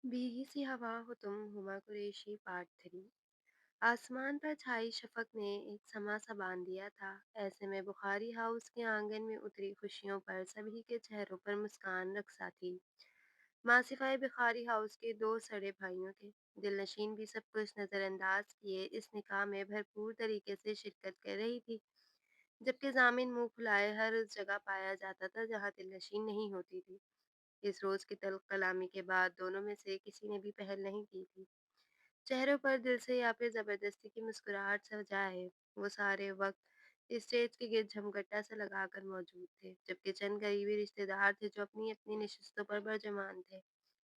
भीगी सी हवा हो तुम हुमा कुरैशी पार्ट 3। आसमान पर छाई शफक ने एक समा सा बांध दिया था। ऐसे में बुखारी हाउस के आंगन में उतरी खुशियों पर सभी के चेहरों पर मुस्कान रखसा थी। माँ सिवाय बुखारी हाउस के दो सड़े भाइयों के दिलनशीन भी सब कुछ नजरअंदाज किए इस निकाह में भरपूर तरीके से शिरकत कर रही थी, जबकि जामिन मुंह फुलाए हर उस जगह पाया जाता था जहाँ दिलनशीन नहीं होती थी। इस रोज की तल्ख कलामी के बाद दोनों में से किसी ने भी पहल नहीं की थी। चेहरों पर दिल से या फिर जबरदस्ती की मुस्कुराहट सजाए वो सारे वक्त स्टेज के गिर्द झमघट्टा से लगाकर मौजूद थे, जबकि चंद करीबी रिश्तेदार थे जो अपनी अपनी नशिस्तों पर बरजमान थे।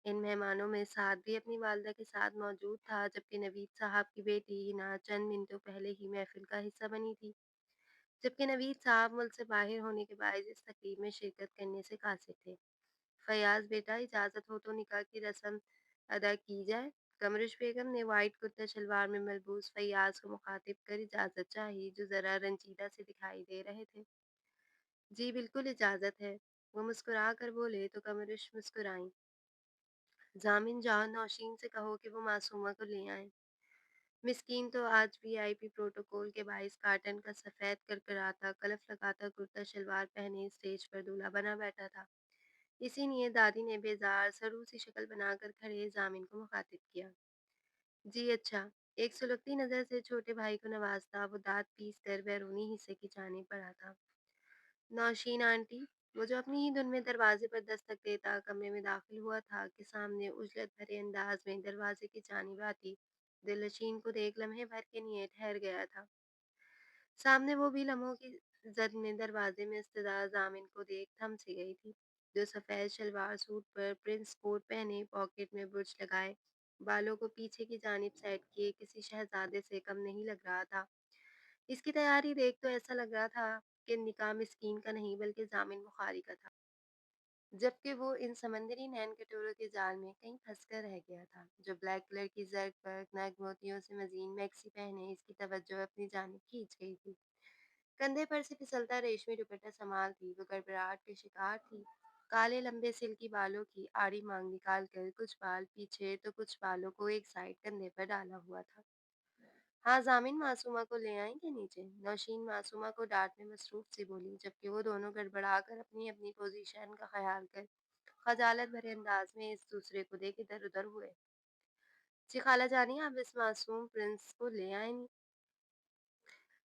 इन मेहमानों में साथ भी अपनी वालदा के साथ मौजूद था, जबकि नवीद साहब की बेटी हिना चंद मिनटों पहले ही महफिल का हिस्सा बनी थी। जबकि नवीद साहब मुल्क से बाहर होने के बायस इस तकरीब में शिरकत करने से कासिर थे। फयाज बेटा, इजाज़त हो तो निकाह की रस्म अदा की जाए। कमरुश बेगम ने वाइट कुर्ता शलवार में मलबूस फयाज को मुखातिब कर इजाज़त चाही, जो ज़रा रंजीदा से दिखाई दे रहे थे। जी बिल्कुल इजाज़त है, वो मुस्कुरा कर बोले तो कमरुश मुस्कुराई। जामिन जाओ नौशीन से कहो कि वो मासूमा को ले आए। मिस्कीन तो आज वीआईपी प्रोटोकॉल के बाईस कार्टन का सफ़ेद करकराता कलफ लगाता कुर्ता शलवार पहने स्टेज पर दूल्हा बना बैठा था। इसी लिए दादी ने बेजार सरू सी शक्ल बनाकर खड़े जामिन को मुखातिब किया। जी अच्छा। एक सुलगती नज़र से छोटे भाई को नवाजता वो दांत पीस कर बैरूनी हिस्से की जानिब बढ़ा था। नौशीन आंटी, वो जो अपनी ही धुन में दरवाजे पर दस्तक देता कमरे में दाखिल हुआ था कि सामने उजलत भरे अंदाज में दरवाजे की जानिब आती दिलनशीन को देख लम्हे भर के लिए ठहर गया था। सामने वो भी लम्हों की जद में दरवाजे में इस्तदा जामिन को देख थम सी गई थी, जो सफ़ेद शलवार सूट पर प्रिंस कोट पहने पॉकेट में बुर्ज लगाए बालों को पीछे की जानिब सेट किए किसी शहजादे से कम नहीं लग रहा था। इसकी तैयारी देख तो ऐसा लग रहा था कि निकाह मिस्कीन का नहीं बल्कि जामिन बुखारी का था, जबकि वो इन समंदरी नैन कटोरों के जाल में कहीं फंस कर रह गया था। जो ब्लैक कलर की जर्द पर नग मोतियों से मजीन मैक्सी पहने इसकी तवज्जो अपनी जानिब खींच गई थी। कंधे पर से फिसलता रेशमी दुपट्टा संभाल थी, वो गड़बड़ाहट के शिकार थी। काले लंबे सिल्की बालों की आड़ी मांग निकाल कर कुछ बाल पीछे तो कुछ बालों को एक साइड कंधे पर डाला हुआ था। हाँ जामिन, मासूमा को ले आएंगे नीचे। नौशीन मासूमा को डांटने मसरूफ सी बोली, जबकि वो दोनों गड़बड़ा कर अपनी अपनी पोजीशन का ख्याल कर खजालत भरे अंदाज में इस दूसरे को देख इधर उधर हुए। जी खाला जानी, आप इस मासूम प्रिंस को ले आए नहीं।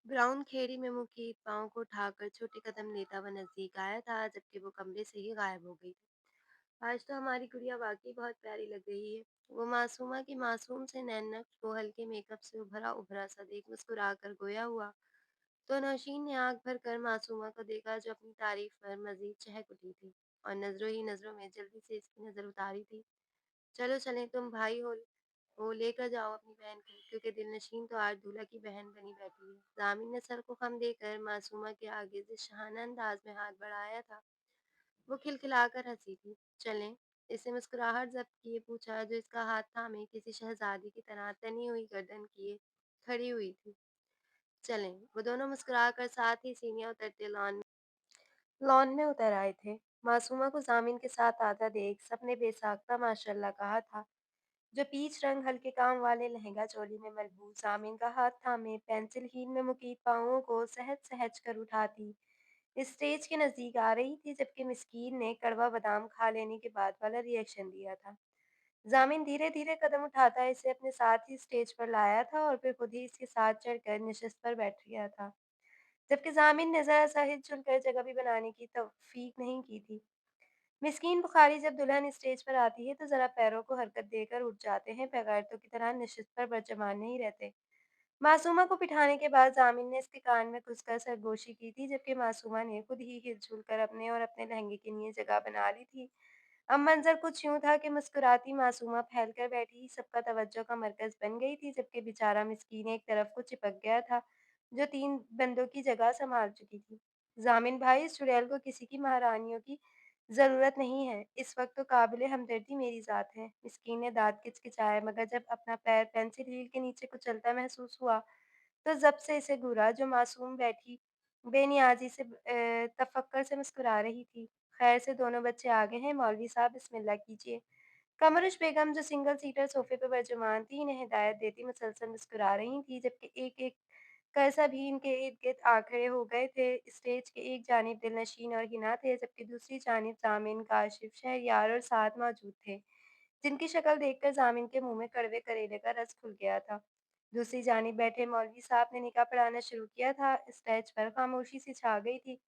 ब्राउन खेड़ी में मुकीत पाँव को उठाकर छोटे कदम लेता हुआ नजदीक आया था, जबकि वो कमरे से ही गायब हो गई थी। आज तो हमारी गुड़िया वाकई बहुत प्यारी लग रही है। वो मासूमा की मासूम से नैनक को हल्के मेकअप से उभरा उभरा सा देख मुस्कुरा कर गोया हुआ। तो नौशीन ने आंख भर कर मासूमा को देखा, जो अपनी तारीफ पर मजीद चहक उठी थी और नजरों ही नजरों में जल्दी से इसकी नजर उतारी थी। चलो चलें, तुम भाई हो वो लेकर जाओ अपनी बहन को, क्योंकि दिलनशीन तो आज दूल्हा की बहन बनी बैठी है। जामिन ने सर को खम देकर मासूमा के आगे जिस शहाना अंदाज में हाथ बढ़ाया था वो खिलखिलाकर हंसी थी। चलें, इसे मुस्कुराहट जब्त किए पूछा, जो इसका हाथ थामे किसी शहजादी की तरह तनी हुई गर्दन किए खड़ी हुई थी। चलें, वो दोनों मुस्कुराकर साथ ही सीढ़ियां उतरते लॉन में उतर आए थे। मासूमा को जामिन के साथ आता देख सबने बेसाख्ता माशाल्लाह कहा था। जो पीच रंग हल्के काम वाले लहंगा चोली में मलबूस आमीन का हाथ थामे पेंसिल हील में मुकीत पाँवों को सहज सहज कर उठाती स्टेज के नजदीक आ रही थी, जबकि मिस्कीन ने कड़वा बादाम खा लेने के बाद वाला रिएक्शन दिया था। जामिन धीरे धीरे कदम उठाता इसे अपने साथ ही स्टेज पर लाया था और फिर खुद ही इसके साथ चढ़कर नशस्त पर बैठ गया था, जबकि जामिन ने जरा सा हिल कर जगह भी बनाने की तौफीक नहीं की थी। मिस्कीन बुखारी जब दुल्हन स्टेज पर आती है तो जरा पैरों को हरकत देकर उठ जाते हैं, बेगैरतों की तरह नशिस्त पर बरजमान नहीं रहते। मासूमा को बिठाने के बाद जामिन ने इसके कान में घुसकर सरगोशी की थी, जबकि मासूमा ने खुद ही हिलजुल कर अपने और अपने लहंगे के लिए जगह बना ली थी। अब मंजर कुछ यूं था कि मुस्कुराती मासूमा फैलकर बैठी सबका तवज्जो का मरकज बन गई थी, जबकि बेचारा मिस्कीन एक तरफ को चिपक गया था, जो तीन बंदों की जगह संभाल चुकी थी। जामिन भाई, इस चुड़ैल को किसी की महारानियों की ज़रूरत नहीं है। इस वक़्त तो काबिल हमदर्दी मेरी ज़ात है। मिस्कीन ने दाँत किचकिचाए, मगर जब अपना पैर पेंसिल हील के नीचे कुचलता महसूस हुआ, तो ज़ब्त से इसे घूरा, जो मासूम बैठी बेनियाज़ी से तफक्कुर से मुस्कुरा रही थी। खैर से दोनों बच्चे आ गए हैं, मौलवी साहब बिस्मिल्लाह कीजिए। कमरुश बेगम जो सिंगल सीटर सोफे पे बर्जुमान थी, इन्हें हिदायत देती मुसलसल मुस्कुरा रही थी, जबकि एक-एक कर सभी इनके इर्द-गिर्द आ खड़े हो गए थे। स्टेज के एक जानिब दिलनशीन और हिना थे, जबकि दूसरी जानिब ज़ामिन, काशिफ़, शहरयार और साद मौजूद थे, जिनकी शक्ल देखकर ज़ामिन के मुँह में कड़वे करेले का रस घुल गया था। दूसरी जानिब बैठे मौलवी साहब ने निकाह पढ़ाना शुरू किया था। स्टेज पर खामोशी सी छा गई थी,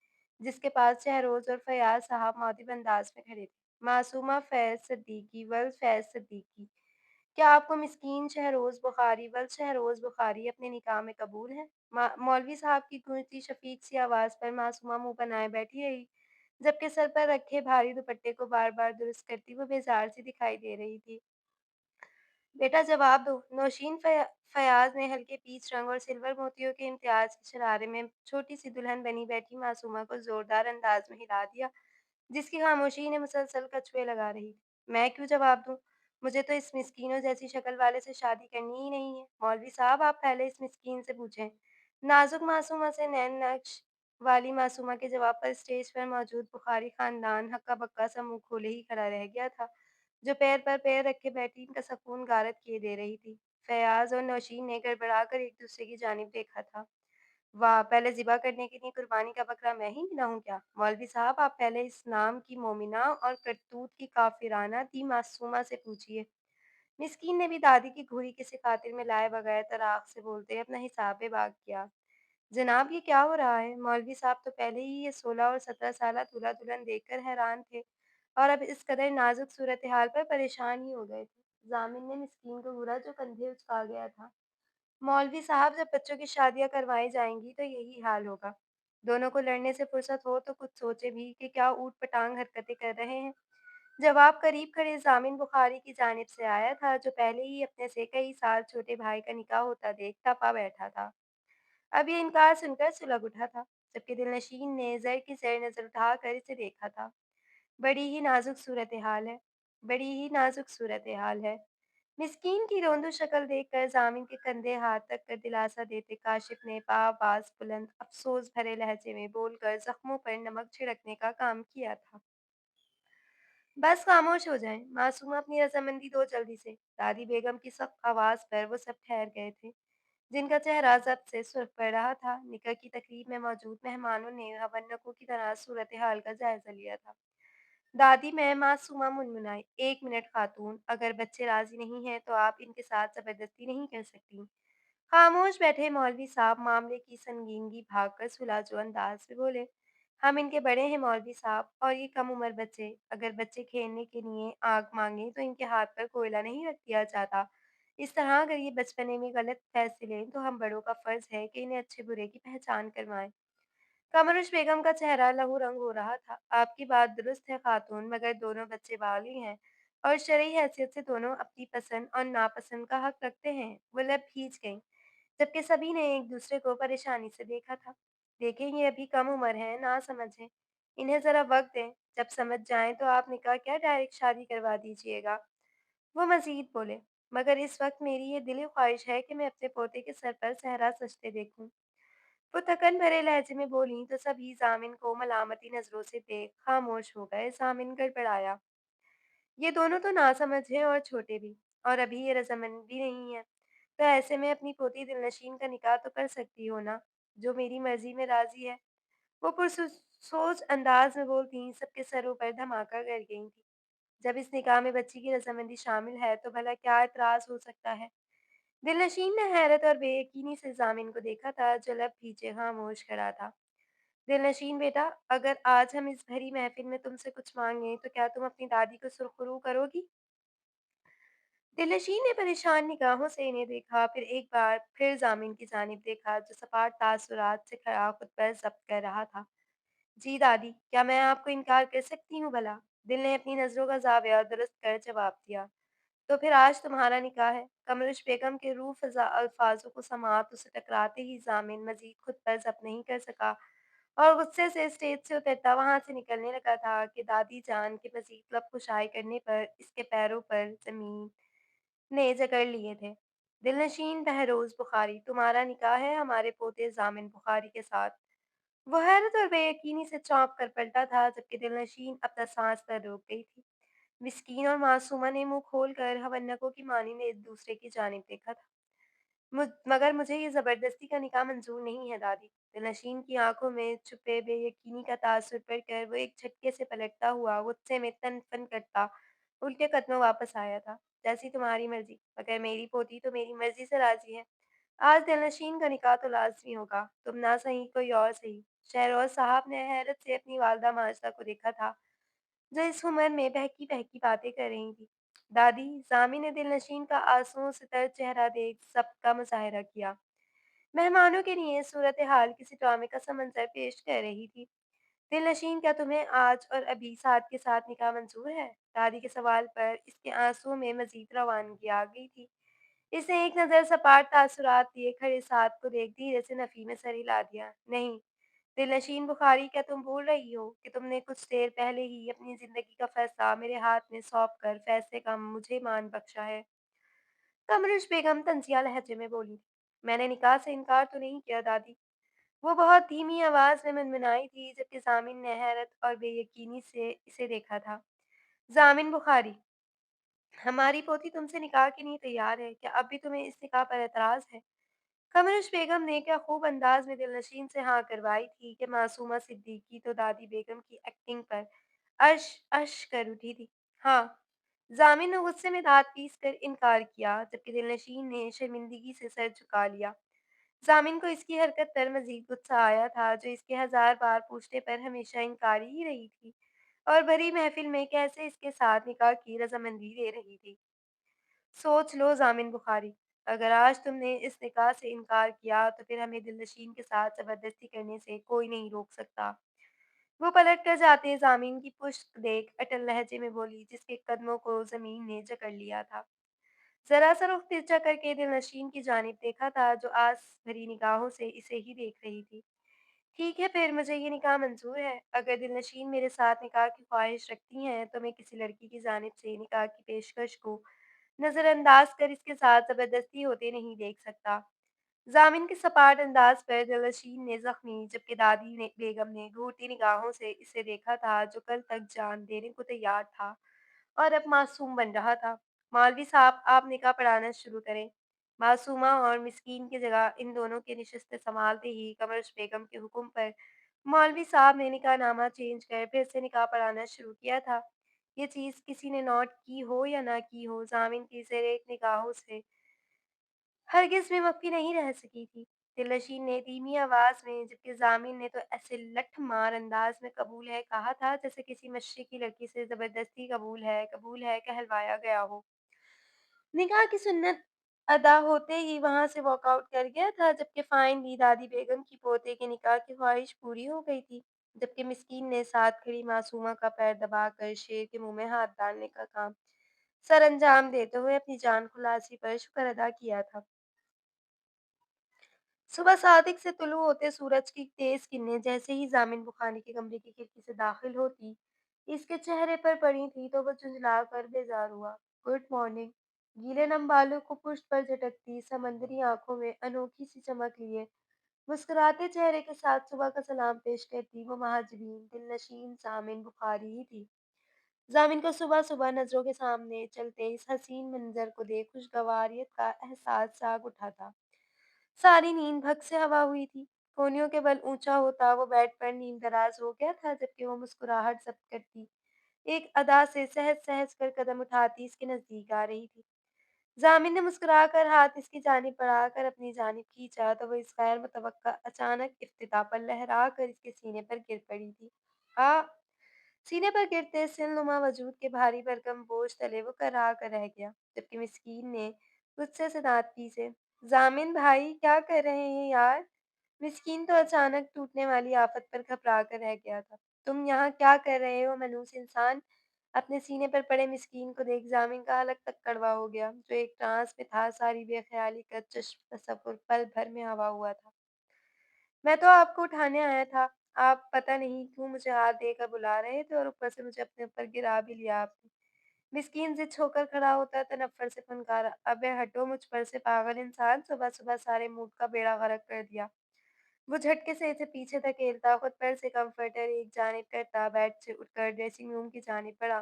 जिसके पास शहरोज़ और फयाज़ साहब मुअद्दिब अंदाज़ में खड़े थे। मासूमा फैज़ सिद्दीकी वल्द फैज़ सिद्दीकी, क्या आपको मिस्कीन शहरोज़ बुखारी वल्द शहरोज़ बुखारी अपने निकाह में कबूल है? मौलवी साहब की गूंजती शफ़ीक सी आवाज़ पर मासूमा मुँह बनाए बैठी रही, जबकि सर पर रखे भारी दुपट्टे को बार-बार दुरुस्त करती वो बेज़ार सी दिखाई दे रही थी। बेटा जवाब दो। नौशीन फयाज ने हल्के पीच रंग और सिल्वर मोतियों के इम्तियाज के शरारे में छोटी सी दुल्हन बनी बैठी मासूमा को जोरदार अंदाज में हिला दिया, जिसकी खामोशी ने मुसलसल कछुए लगा रही थी। मैं क्यों जवाब दूं? मुझे तो इस मिस्कीनों जैसी शक्ल वाले से शादी करनी ही नहीं है। मौलवी साहब आप पहले इस मिस्कीन से पूछें। नाजुक मासूमा से नैन नक्श वाली मासूमा के जवाब पर स्टेज पर मौजूद बुखारी खानदान हक्का बक्का सा मुंह खोले ही खड़ा रह गया था, जो पैर पर पैर रखे बैठी इनका सकून गारत किए दे रही थी। फयाज और नौशीन ने गड़बड़ाकर एक दूसरे की जानिब देखा था। वाह! पहले ज़िबा करने के लिए कुर्बानी का बकरा मैं ही गिनाऊँ क्या? मौलवी साहब आप पहले इस नाम की मोमिना और करतूत की काफिराना दी मासूमा से पूछिए। मिस्कीन ने भी दादी की घूरी किसी खातिर में लाए बगैर तराक से बोलते अपना हिसाब-ए-बाक किया। जनाब ये क्या हो रहा है? मौलवी साहब तो पहले ही ये 16 और 17 साला दूल्हा-दुल्हन देखकर हैरान थे और अब इस कदर नाजुक सूरत-ए-हाल पर परेशान ही हो गए थे। ज़ामिन ने मिस्कीन को घूरा जो कंधे उचका गया था। मौलवी साहब जब बच्चों की शादियाँ करवाई जाएँगी तो यही हाल होगा। दोनों को लड़ने से फुर्सत हो तो कुछ सोचे भी कि क्या ऊट-पटांग हरकतें कर रहे हैं। जवाब करीब खड़े ज़ामिन बुखारी की जानिब से आया था, जो पहले ही अपने से कई साल छोटे भाई का निकाह होता देख तपा बैठा था। अब ये इनकार सुनकर सुलग उठा था, जबकि दिलनशीन ने ज़र की ज़र नज़र उठाकर इसे देखा था। बड़ी ही नाज़ुक सूरत-ए-हाल है, बड़ी ही नाज़ुक सूरत-ए-हाल है। मिस्कीन की रोंदू शक्ल देखकर ज़ामिन के कंधे हाथ रख कर दिलासा देते काशिफ़ ने आवाज़ बुलंद अफ़सोस भरे लहजे में बोलकर ज़ख्मों पर नमक छिड़कने का काम किया था। बस खामोश हो जाएं, मासूमा अपनी रज़ामंदी दो जल्दी से। दादी बेगम की सख्त आवाज़ पर वो सब ठहर गए थे, जिनका चेहरा ज़ब्त से सुर्ख पड़ रहा था। निकाह की तकरीब में मौजूद मेहमानों ने हवन्नकों की तरह सूरत-ए-हाल का जायज़ा लिया था। दादी मैं मासूमा मुनमुनाई, 1 मिनट खातून, अगर बच्चे राज़ी नहीं हैं तो आप इनके साथ ज़बरदस्ती नहीं कर सकतीं। खामोश बैठे मौलवी साहब मामले की संगीनगी भागकर सुलझो अंदाज में बोले, हम इनके बड़े हैं मौलवी साहब और ये कम उम्र बच्चे, अगर बच्चे खेलने के लिए आग मांगे तो इनके हाथ पर कोयला नहीं रख दिया जाता। इस तरह अगर ये बचपने में गलत फैसले लें तो हम बड़ों का फर्ज है कि इन्हें अच्छे बुरे की पहचान करवाएं। कमरुश बेगम का चेहरा लहू रंग हो रहा था। आपकी बात दुरुस्त है खातून, मगर दोनों बच्चे बागी हैं और शरई हैसियत से दोनों अपनी पसंद और नापसंद का हक रखते हैं। वो लब खींच गईं, जबकि सभी ने एक दूसरे को परेशानी से देखा था। देखें ये अभी कम उम्र है, नासमझ हैं। इन्हें ज़रा वक़्त दें, जब समझ जाएँ तो आप निकाह क्या डायरेक्ट शादी करवा दीजिएगा। वो मज़ीद बोले, मगर इस वक़्त मेरी ये दिली ख्वाहिश है कि मैं अपने पोते के सर पर सहरा सजते देखूँ। वो थकन भरे लहजे में बोलीं तो सभी ज़ामिन को मलामती नज़रों से देख खामोश हो गए। ज़ामिन गड़बड़ाया, ये दोनों तो नासमझ हैं और छोटे भी, और अभी ये रज़ामंद भी नहीं है। तो ऐसे में अपनी पोती दिलनशीन का निकाह तो कर सकती हो ना, जो मेरी मर्ज़ी में राज़ी है। वो पुरसोच अंदाज़ में बोलतीं, सबके सरों पर धमाका कर गई थीं। जब इस निकाह में बच्ची की रज़ामंदी शामिल है, तो भला क्या एतराज़ हो सकता है? दिलनशीन ने हैरत और बेयकीनी से ज़ामिन को देखा था, जो लब खींचे खामोश खड़ा था। दिलनशीन बेटा, अगर आज हम इस भरी महफ़िल में तुमसे कुछ माँगे, तो क्या तुम अपनी दादी को सुरख़रू करोगी? दिलनशीन ने परेशान निगाहों से इन्हें देखा, फिर एक बार फिर ज़ामिन की जानिब देखा, जो सपाट तासुरात से खड़ा खुद पर ज़ब्त कर रहा था। जी दादी, क्या मैं आपको इनकार कर सकती हूँ भला? दिल ने अपनी नज़रों का ज़ाविया दुरुस्त कर जवाब दिया। तो फिर आज तुम्हारा निकाह है। कमरुश बेगम के रूह फ़ज़ा अल्फाज़ों को समाअत उसे टकराते ही ज़ामिन मज़ीद खुद पर ज़ब्त नहीं कर सका और गुस्से से स्टेज से उतरता वहाँ से निकलने लगा था कि दादी जान के मज़ीद लब कुशाई करने पर इसके पैरों पर ज़मीन ने जकड़ लिए थे। दिलनशीन बहरोज़ बुखारी, तुम्हारा निकाह है हमारे पोते ज़ामिन बुखारी के साथ। वो हैरत और बेयकीनी से चौंक कर पलटा था, जबकि दिलनशीन अपना साँस पर रोक गई थी। مسکین और मासूमा ने मुँह खोलकर हवन्नकों की मानिंद एक दूसरे की जानिब देखा था। मगर मुझे ये ज़बरदस्ती का निकाह मंज़ूर नहीं है दादी। दिलनशीन की आँखों में छुपे बेयकीनी का तासुर पढ़कर वो एक झटके से पलटता हुआ गुस्से में तन-तन करता उल्टे कदमों वापस आया था। जैसी तुम्हारी मर्ज़ी, मगर मेरी पोती तो मेरी मर्ज़ी से राज़ी है। आज दिलनशीन का निकाह तो लाज़मी होगा, तुम ना सही कोई और सही। शहरोज़ साहब ने हैरत से अपनी वालदा माजदा को देखा था, जो इस उम्र में बहकी-बहकी बातें कर रही थी। दादी, ज़ामी ने दिलनशीन का आँसुओं से तर चेहरा देख सब्र का मुज़ाहिरा किया। मेहमानों के लिए सूरत-ए-हाल किसी ड्रामे का सा मंज़र पेश कर रही थी। दिलनशीन, क्या तुम्हें आज और अभी साद के साथ निकाह मंज़ूर है? दादी के सवाल पर इसके आँसुओं में मज़ीद रवानगी आ गई थी। इसने एक नज़र सपाट तासुरात लिए खड़े साद को देख धीरे से नफ़ी में सर हिला दिया। नहीं, दिलनशीन बुखारी, क्या तुम भूल रही हो कि तुमने कुछ देर पहले ही अपनी ज़िंदगी का फ़ैसला मेरे हाथ में सौंप कर फ़ैसले का मुझे मान बख्शा है? कमरुश बेगम तंज़िया लहजे में बोली। मैंने निकाह से इनकार तो नहीं किया दादी। वो बहुत धीमी आवाज़ में मनमनाई थी, जबकि ज़ामिन ने हैरत और बेयकीनी से इसे देखा था। ज़ामिन बुखारी, हमारी पोती तुमसे निकाह के लिए तैयार है। क्या अब भी तुम्हें इस निकाह पर एतराज़ है? कमरुश बेगम ने क्या खूब अंदाज में दिलनशीन से हाँ करवाई थी कि मासूमा सिद्दीकी तो दादी बेगम की एक्टिंग पर अर्श अर्श कर उठी थी। हाँ, जामिन ने गुस्से में दांत पीस कर इनकार किया, जबकि दिलनशीन ने शर्मिंदगी से सर झुका लिया। जामिन को इसकी हरकत पर मजीद गुस्सा आया था, जो इसके हजार बार पूछने पर हमेशा इनकारी ही रही थी और भरी महफिल में कैसे इसके साथ निकाह की रजामंदी दे रही थी। सोच लो ज़ामिन बुखारी, अगर आज तुमने इस निकाह से इनकार किया तो फिर हमें दिलनशीन के साथ ज़बरदस्ती करने से कोई नहीं रोक सकता। वो पलट कर जाते ज़ामिन की पुश्त देख अटल लहजे में बोली, जिसके कदमों को ज़मीन ने जकड़ लिया था। ज़रा सा रुख तिरछा करके दिलनशीन की जानिब देखा था, जो आस भरी निगाहों से इसे ही देख रही थी। ठीक है, फिर मुझे ये निकाह मंज़ूर है। अगर दिलनशीन मेरे साथ निकाह की ख्वाहिश रखती हैं, तो मैं किसी लड़की की जानिब से निकाह की पेशकश को नज़रअंदाज कर इसके साथ ज़बरदस्ती होते नहीं देख सकता। ज़ामिन के सपाट अंदाज पर दिलनशीन ने ज़ख्मी, जबकि दादी ने बेगम ने घूरती निगाहों से इसे देखा था, जो कल तक जान देने को तैयार था और अब मासूम बन रहा था। मौलवी साहब, आप निकाह पढ़ाना शुरू करें। मासूमा और मिस्कीन की जगह इन दोनों की नशिस्तें संभालते ही कमरुश बेगम के हुक्म पर मौलवी साहब ने निकाहनामा चेंज कर फिर से निकाह पढ़ाना शुरू किया था। ये चीज़ किसी ने नोट की हो या ना की हो, ज़ामिन की ज़ेर-ए निगाहों से हरगिज़ भी मख्फ़ी नहीं रह सकी थी। दिलनशीन ने धीमी आवाज़ में, जबकि ज़ामिन ने तो ऐसे लठ-मार अंदाज़ में कबूल है कहा था, जैसे किसी मशरिक़ी लड़की से ज़बरदस्ती कबूल है कहलवाया गया हो। निकाह की सुन्नत अदा होते ही वहाँ से वॉकआउट कर गया था, जबकि फ़ाइनली दादी बेगम की पोते के निकाह की ख्वाहिश पूरी हो गई थी। जबकि मिस्कीन ने साथ खड़ी मासूमा का पैर दबाकर शेर के मुँह में हाथ डालने का काम सरअंजाम देते हुए अपनी जान खुलासी पर शुक्र अदा किया था। सुबह सादिक से तुलू होते सूरज की तेज किरणें जैसे ही जामिन बुखारी के कमरे की खिड़की से दाखिल होती, इसके चेहरे पर पड़ी थी तो वो झुंझला कर बेजार हुआ। Good morning. गीले नम बालों को पुष्ट पर झटकती समंदरी आंखों में अनोखी सी चमक लिए मुस्कुराते चेहरे के साथ सुबह का सलाम पेश करती वो महाजबीन दिलनशीन जामिन बुखारी ही थी। जामिन को सुबह सुबह नजरों के सामने चलते इस हसीन मंजर को देख खुशगवारियत का एहसास जाग उठा था। सारी नींद भग से हवा हुई थी। कोहनियों के बल ऊंचा होता वो बेड पर नींद दराज हो गया था, जबकि वो मुस्कुराहट जब्त करती एक अदा से सहज सहज कर कदम उठाती इसके नजदीक आ रही थी। जामिन ने मुस्कुराकर हाथ इसकी जानिब बढ़ाकर अपनी जानिब खींचा तो वो इस गैर मुतवक्का अचानक इफ्तिताह पर लहरा कर इसके सीने पर गिर पड़ी थी। आ सीने पर गिरते सिलनुमा वजूद के भारी भरकम बोझ तले वो कराह कर रह गया, जबकि मिस्कीन ने गुस्से से दांत पीसे। जामिन भाई, क्या कर रहे हैं यार? मिस्कीन तो अचानक टूटने वाली आफत पर घबरा कर रह गया था। तुम यहाँ क्या कर रहे हो मनहूस इंसान? अपने सीने पर पड़े मिस्कीन को देख जामिन का हलक तक कड़वा हो गया, जो एक ट्रांस में था। सारी बेख्याली का चश्म तसव्वुर पल भर में हवा हुआ था। मैं तो आपको उठाने आया था। आप पता नहीं क्यों मुझे हाथ देकर बुला रहे थे और ऊपर से मुझे अपने ऊपर गिरा भी लिया आपने। मिस्कीन ज़िद होकर खड़ा होता तनफ़्फ़र से फनकारा, अबे हटो मुझ पर से पागल इंसान, सुबह-सुबह सारे मूड का बेड़ा गर्क कर दिया। वो झटके से इसे पीछे धकेलता, खुद पर से कम्फ़र्टर एक जानिब करता, बेड से उठकर ड्रेसिंग रूम की जानिब बढ़ा।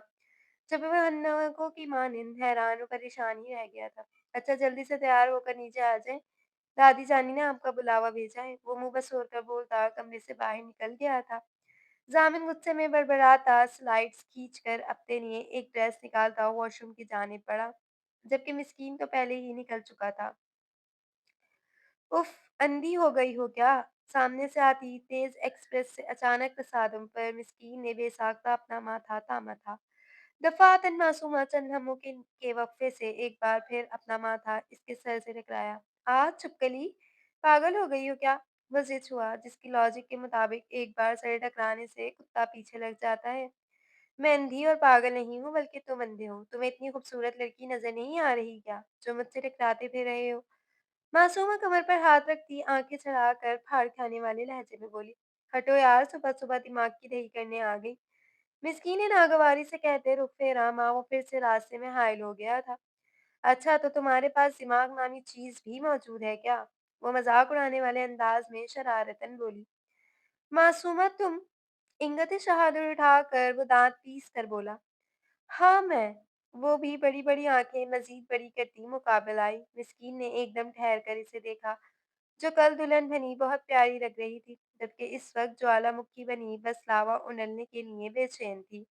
जब वह अन्नों की मानिंद हैरान और परेशान ही रह गया था। अच्छा जल्दी से तैयार होकर नीचे आ जाएं, दादी जानी ने आपका बुलावा भेजा है। वो मुंह बसोर कर बोलता कमरे से बाहर निकल गया था। जामिन गुस्से में बड़बड़ाता स्लाइड्स खींचकर अपने लिए एक ड्रेस निकालता वॉशरूम की जाने पड़ा, जबकि मिस्कीन तो पहले ही निकल चुका था। उफ! अंधी हो गई हो क्या? सामने से आती तेज एक्सप्रेस से अचानक तसादम पर मिस्कीन ने बेसाख्ता अपना माथा थामा था। दफ़ातन मासूमा चंद नामुमकिन के वक़्फ़े से एक बार फिर अपना माथा इसके सर से टकराया। छुपकली, पागल हो गई हो क्या? वो ज़िद हुआ, जिसकी लॉजिक के मुताबिक एक बार सर टकराने से कुत्ता पीछे लग जाता है। मैं अंधी और पागल नहीं हूँ, बल्कि तुम अंधे हो। तुम्हें इतनी खूबसूरत लड़की नज़र नहीं आ रही क्या, जो मुझसे टकराते फिर रहे हो? मासूमा कमर पर हाथ रखती आंखें चढ़ाकर फाड़ खाने वाले लहजे में बोली, हटो यार, सुबह सुबह दिमाग की दही करने आ गई। मिस्कीन ने नागवारी से कहते रुख फेरा, माँ वो फिर से रास्ते में हायल हो गया था। अच्छा तो तुम्हारे पास दिमाग नामी चीज भी मौजूद है क्या? वो मजाक उड़ाने वाले अंदाज में शरारतन बोली। मासूमा तुम? इंगत शहादत उठाकर वो दांत पीस कर बोला। हाँ मैं। वो भी बड़ी बड़ी आंखें मजीद बड़ी करती मुकाबल आई। मिस्कीन ने एकदम ठहर कर इसे देखा, जो कल दुल्हन बनी बहुत प्यारी लग रही थी, जबकि इस वक्त ज्वालामुखी बनी बस लावा उड़लने के लिए बेचैन थी।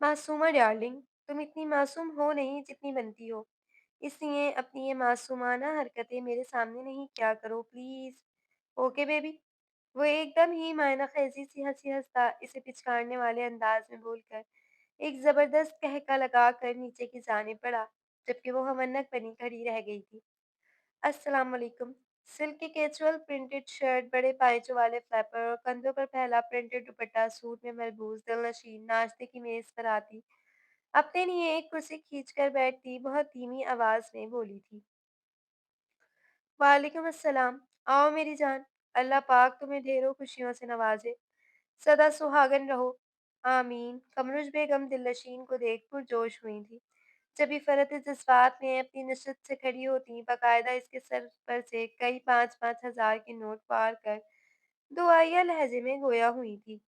मासूमा डार्लिंग, तुम इतनी मासूम हो नहीं जितनी बनती हो, इसलिए अपनी ये मासूमाना हरकतें मेरे सामने नहीं किया करो प्लीज। Okay baby. वो एकदम ही मायना खैजी सी हंसी हंसता इसे पिचकारने वाले अंदाज में बोलकर एक जबरदस्त कहका लगाकर नीचे की जाने पड़ा, जबकि वो हमन्नक बनी खड़ी रह गई थी। अस्सलाम वालेकुम। सिल्क की कैजुअल प्रिंटेड शर्ट, बड़े पायचों वाले फ्लैपर और कंधों पर फैला प्रिंटेड दुपट्टा सूट में मलबूस दिलनशीन नाश्ते की मेज पर आती अपने लिए एक कुर्सी खींचकर बैठती बहुत धीमी आवाज में बोली थी। वालेकुम अस्सलाम। आओ मेरी जान। अल्लाह पाक तुम्हें ढेरों खुशियों से नवाजे, सदा सुहागन रहो। आमीन। कमरुश बेगम दिलनशीन को देख पुरजोश हुई थी। जब फरत जज्बात में अपनी नशत से खड़ी होती, बाकायदा इसके सर पर से कई 5-5 हज़ार के नोट पार कर दुआया लहजे में गोया हुई थी।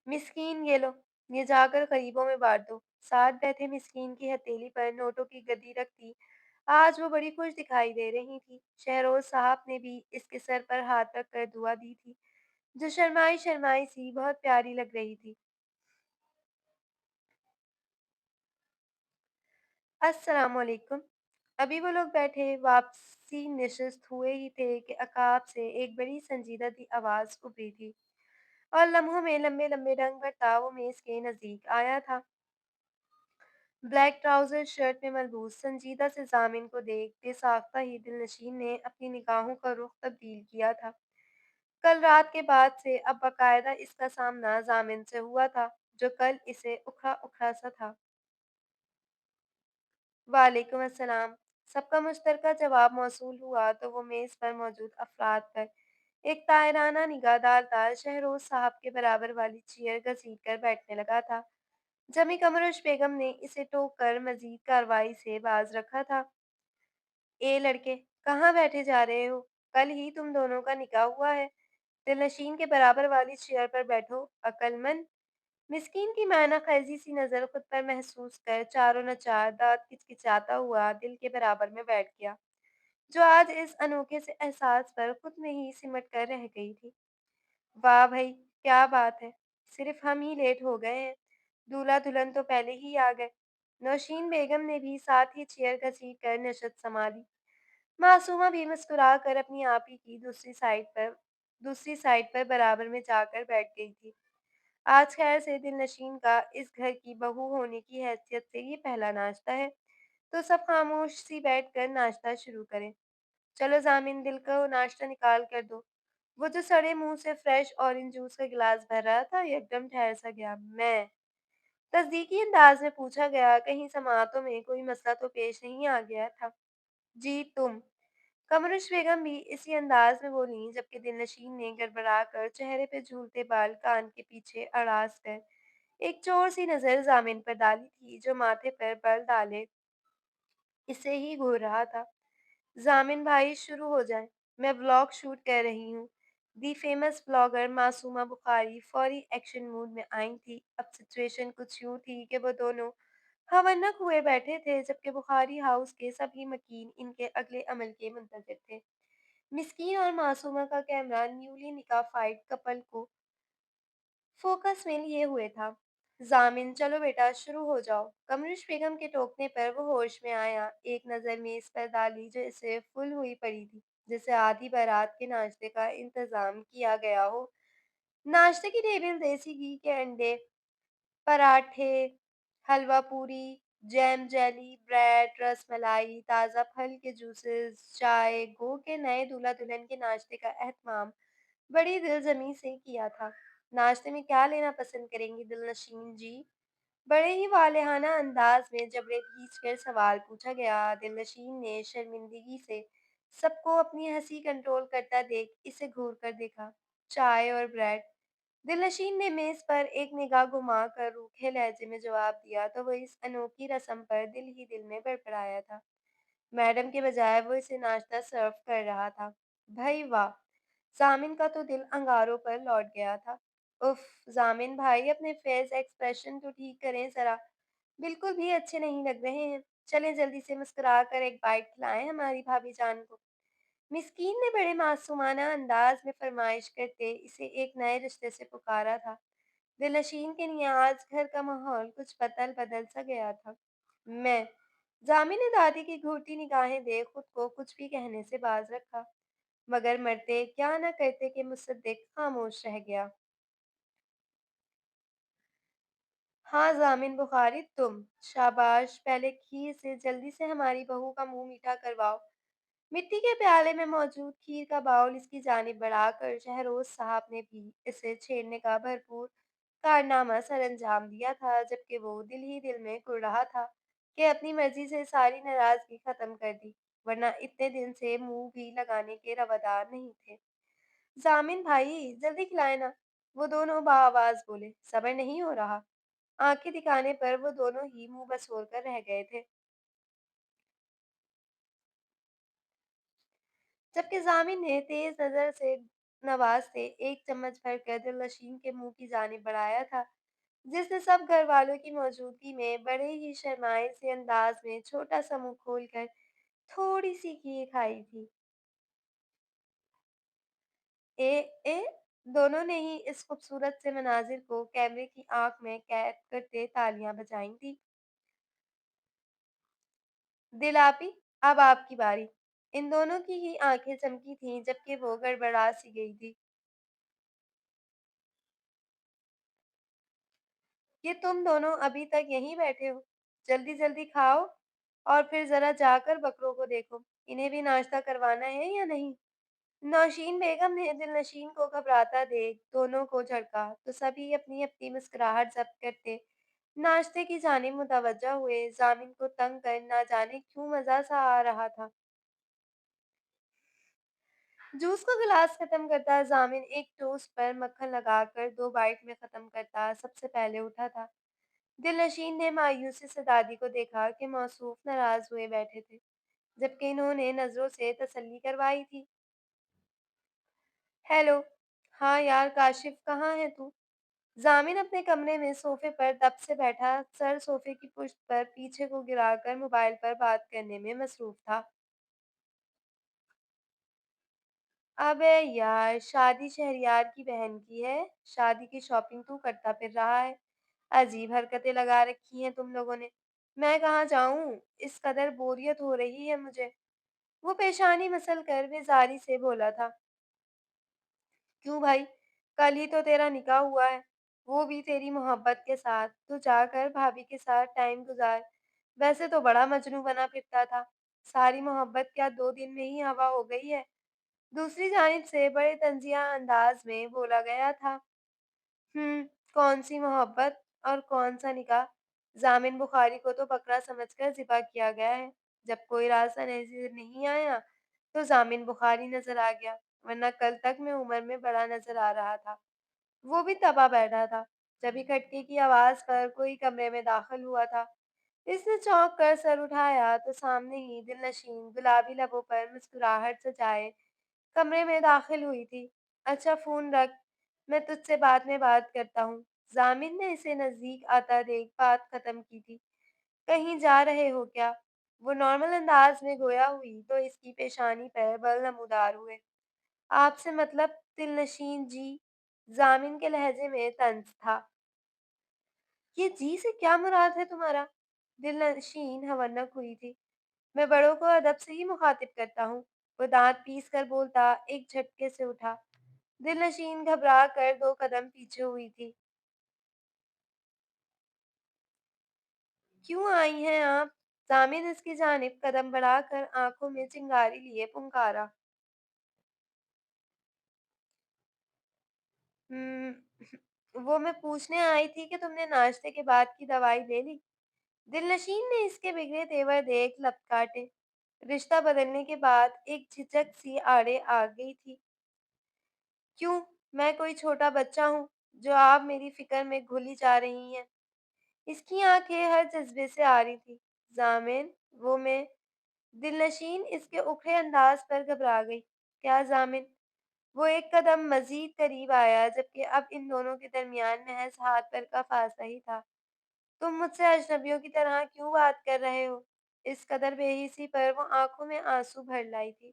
मिस्कीन ये लो, ये जाकर गरीबों में बांट दो। साथ बैठे मिस्कीन की हथेली पर नोटों की गद्दी रखती आज वो बड़ी खुश दिखाई दे रही थी। शहरोज साहब ने भी इसके सर पर हाथ रख कर दुआ दी थी, जो शर्माई शर्माई सी बहुत प्यारी लग रही थी। अस्सलाम वालेकुम। अभी वो लोग बैठे वापसी नशिस्त हुए ही थे कि अकाब से एक बड़ी संजीदा सी आवाज उभरी थी और लम्हों में लंबे लंबे रंग भरता वो मेज के नजदीक आया था। ब्लैक ट्राउजर शर्ट में मलबूस संजीदा से जामिन को देख बेसाख्ता ही दिलनशीन ने अपनी निगाहों का रुख तब्दील किया था। कल रात के बाद से अब बाकायदा इसका सामना जामिन से हुआ था, जो कल इसे उखड़ा उखड़ा सा था। वालेकुम अस्सलाम। सबका मुश्तरका जवाब मौसूल हुआ तो वो मेज़ पर मौजूद अफराद पर एक तायराना निगाह डालता शहरोज साहब के बराबर वाली चेयर घसीट कर बैठने लगा था। जमी कमरुश बेगम ने इसे टोक कर मजीद कार्रवाई से बाज रखा था। ए लड़के, कहाँ बैठे जा रहे हो? कल ही तुम दोनों का निकाह हुआ है। दिलनशीन के बराबर वाली चेयर पर बैठो, अक्लमंद। मिस्कीन की मायना खैजी सी नजर खुद पर महसूस कर चारों नचार दांत किचकिचाता हुआ दिल के बराबर में बैठ गया, जो आज इस अनोखे से एहसास पर खुद में ही सिमट कर रह गई थी। वाह भई, क्या बात है! सिर्फ हम ही लेट हो गए हैं, दूल्हा दुल्हन तो पहले ही आ गए। नौशीन बेगम ने भी साथ ही चेयर घसीट कर नशत संभाली। मासूमा भी मुस्कुरा कर अपनी आपी की दूसरी साइड पर बराबर में जाकर बैठ गई थी। आज खैर से दिलनशीन का इस घर की बहू होने की हैसियत से ये पहला नाश्ता है, तो सब खामोश सी बैठकर नाश्ता शुरू करें। चलो जामिन, दिल को नाश्ता निकाल कर दो। वो जो सड़े मुंह से फ्रेश ऑरेंज जूस का गिलास भर रहा था एकदम ठहर सा गया। मैं तस्दीकी अंदाज में पूछा गया, कहीं समातों में कोई मसला तो पेश नहीं आ गया था? जी तुम। कमरुश बेगम भी इसी अंदाज में बोली, जबकि दिलनशीन ने गड़बड़ा कर चेहरे पे झूलते बाल कान के पीछे अड़ास कर एक चोर सी नजर जामिन पर डाली थी, जो माथे पर बल डाले इसे ही घूर रहा था। जामिन भाई शुरू हो जाए, मैं व्लॉग शूट कर रही हूँ। دی फेमस ब्लॉगर मासूमा बुखारी फौरी एक्शन मूड में आई थी। अब सिचुएशन कुछ यूं थी कि वो दोनों हवन्नक हुए बैठे थे, जबकि बुखारी हाउस के सभी मकीन इनके अगले अमल के मुंतजर थे। मिस्कीन और मासूमा का कैमरा न्यूली निकाह कपल को फोकस में लिए हुए था। जामिन, चलो बेटा शुरू हो जाओ। कमरुश बेगम के टोकने पर वो होश में आया। एक नज़र मेज पर डाली जो इसे फुल हुई पड़ी थी, जैसे आधी बारात के नाश्ते का इंतजाम किया गया हो। नाश्ते की टेबल देसी घी के अंडे, पराठे, हलवा पूरी, जैम जेली, ब्रेड, रसमलाई, ताज़ा फल के जूसेस, चाय, गो के नए दूल्हा दुल्हन के नाश्ते का एहतमाम बड़ी दिलजमी से किया था। नाश्ते में क्या लेना पसंद करेंगी दिलनशीन जी? बड़े ही वालेहाना अंदाज में जबड़े खींचकर सवाल पूछा गया। दिलनशीन ने शर्मिंदगी से सबको अपनी हंसी कंट्रोल करता देख इसे घूर कर देखा। चाय और ब्रेड। दिलनशीन ने मेज पर एक निगाह घुमाकर रूखे लहजे में जवाब दिया तो वो इस अनोखी रस्म पर दिल ही दिल में बड़बड़ाया था। मैडम के बजाय वो इसे नाश्ता सर्व कर रहा था। भाई वाह! ज़ामिन का तो दिल अंगारों पर लौट गया था। उफ़! ज़ामिन भाई, अपने फेस एक्सप्रेशन तो ठीक करें ज़रा, बिल्कुल भी अच्छे नहीं लग रहे हैं। चलें जल्दी से मुस्कुरा कर एक बाइट खिलाएँ हमारी भाभी जान को। मिस्कीन ने बड़े मासूमाना अंदाज में फरमाइश करते इसे एक नए रिश्ते से पुकारा था। दिलनशीन के लिए आज घर का माहौल कुछ बदल बदल सा गया था। मैं जामी ने दादी की घूरती निगाहें देख खुद को कुछ भी कहने से बाज रखा, मगर मरते क्या न करते कि मुसद्दिक खामोश रह गया। हाँ जामिन बुखारी, तुम शाबाश, पहले खीर से जल्दी से हमारी बहू का मुंह मीठा करवाओ। मिट्टी के प्याले में मौजूद खीर का बाउल इसकी जानिब बढ़ाकर शहरोज साहब ने भी इसे छेड़ने का भरपूर कारनामा सरअंजाम दिया था, जबकि वो दिल ही दिल में कुढ़ रहा था कि अपनी मर्जी से सारी नाराजगी खत्म कर दी, वरना इतने दिन से मुंह भी लगाने के रवादार नहीं थे। जामिन भाई, जल्दी खिलाए ना, वो दोनों बाआवाज बोले। सब्र नहीं हो रहा। आंखें दिखाने पर वो दोनों ही मुंह बसोर कर रह गए थे, जबकि ज़ामिन ने तेज नज़र से नवाज़ते एक चम्मच भरकर दिलनशीन के मुंह की जानिब बढ़ाया था, जिसने सब घर वालों की मौजूदगी में बड़े ही शर्माए से अंदाज में छोटा सा मुंह खोलकर थोड़ी सी खीर खाई थी। ए ए दोनों ने ही इस खूबसूरत से मनाजिर को कैमरे की आंख में कैद करते तालियां बजाई थी। दिलापी, अब आपकी बारी। इन दोनों की ही आंखें चमकी थीं, जबकि वो गड़बड़ा सी गई थी। ये तुम दोनों अभी तक यहीं बैठे हो? जल्दी जल्दी खाओ और फिर जरा जाकर बकरों को देखो, इन्हें भी नाश्ता करवाना है या नहीं। नौशीन बेगम ने दिलनशीन को घबराता देख दोनों को झड़का तो सभी अपनी अपनी मुस्कुराहट जब्त करते नाश्ते की जानिब मुतवज्जा हुए। जामिन को तंग कर ना जाने क्यों मजा सा आ रहा था। जूस का गिलास खत्म करता जामिन एक टोस्ट पर मक्खन लगाकर दो बाइट में खत्म करता सबसे पहले उठा था। दिलनशीन ने मायूसी से दादी को देखा कि मौसूफ नाराज हुए बैठे थे, जबकि इन्होंने नजरों से तसल्ली करवाई थी। हेलो। हाँ यार काशिफ, कहाँ है तू? जामिन अपने कमरे में सोफे पर दब से बैठा सर सोफे की पुश्त पर पीछे को गिराकर मोबाइल पर बात करने में मसरूफ था। अबे यार, शादी शहरयार की बहन की है। शादी की शॉपिंग तू करता फिर रहा है। अजीब हरकतें लगा रखी हैं तुम लोगों ने। मैं कहाँ जाऊं, इस कदर बोरियत हो रही है मुझे। वो पेशानी मसल कर बेजारी से बोला था। क्यों भाई, कल ही तो तेरा निकाह हुआ है, वो भी तेरी मोहब्बत के साथ। तू जाकर भाभी के साथ टाइम गुजार। वैसे तो बड़ा मजनू बना फिरता था, सारी मोहब्बत क्या 2 दिन में ही हवा हो गई है। दूसरी जानिब से बड़े तंजिया अंदाज में बोला गया था। हुँ, कौन-सी मोहब्बत और कौन-सा निकाह? ज़ामिन बुखारी को तो बकरा समझकर ज़िबा किया गया है। जब कोई रास्ता नज़र नहीं आया, तो ज़ामिन बुखारी नज़र आ गया, वरना कल तक मैं उम्र में बड़ा नज़र आ रहा था। वो भी तबा बैठा था, जब ही खटके की आवाज़ पर कोई कमरे में दाखिल हुआ था। इसने चौंक कर सर उठाया, तो सामने ही दिलनशीन, गुलाबी लबों पर मुस्कुराहट सजाए कमरे में दाखिल हुई थी। अच्छा फ़ोन रख, मैं तुझसे बाद में बात करता हूँ। ज़ामिन ने इसे नज़दीक आता देख बात ख़त्म की थी। कहीं जा रहे हो क्या? वो नॉर्मल अंदाज़ में गोया हुई तो इसकी पेशानी पर बल नमूदार हुए। आपसे मतलब दिलनशीं जी, ज़ामिन के लहजे में तंज था। ये जी से क्या मुराद है तुम्हारा? दिलनशीं हवन्नक हुई थी। मैं बड़ों को अदब से ही मुखातिब करता हूँ। वो दाँत पीस कर बोलता एक झटके से उठा। दिलनशीं घबरा कर 2 कदम पीछे हुई थी। क्यों आई हैं आप? ज़ामिन इसकी जानिब कदम बढ़ाकर आँखों में चिंगारी लिए पुकारा। वो मैं पूछने आई थी कि तुमने नाश्ते के बाद की दवाई ले ली? दिलनशीं ने इसके बिगड़े तेवर देख लब काटे। रिश्ता बदलने के बाद एक झिझक सी आड़े आ गई थी। क्यों? मैं कोई छोटा बच्चा हूँ जो आप मेरी फिक्र में घुली जा रही हैं। इसकी आंखें हर जज्बे से आ रही थी। जामिन, वो मैं। दिलनशीं इसके उखड़े अंदाज पर घबरा गई। क्या जामिन? वो एक कदम मजीद करीब आया जबकि अब इन दोनों के दरमियान महज हाथ भर का फासला ही था। तुम मुझसे अजनबियों की तरह क्यों बात कर रहे हो? इस कदर बेहिसी पर वो आंखों में आंसू भर लाई थी।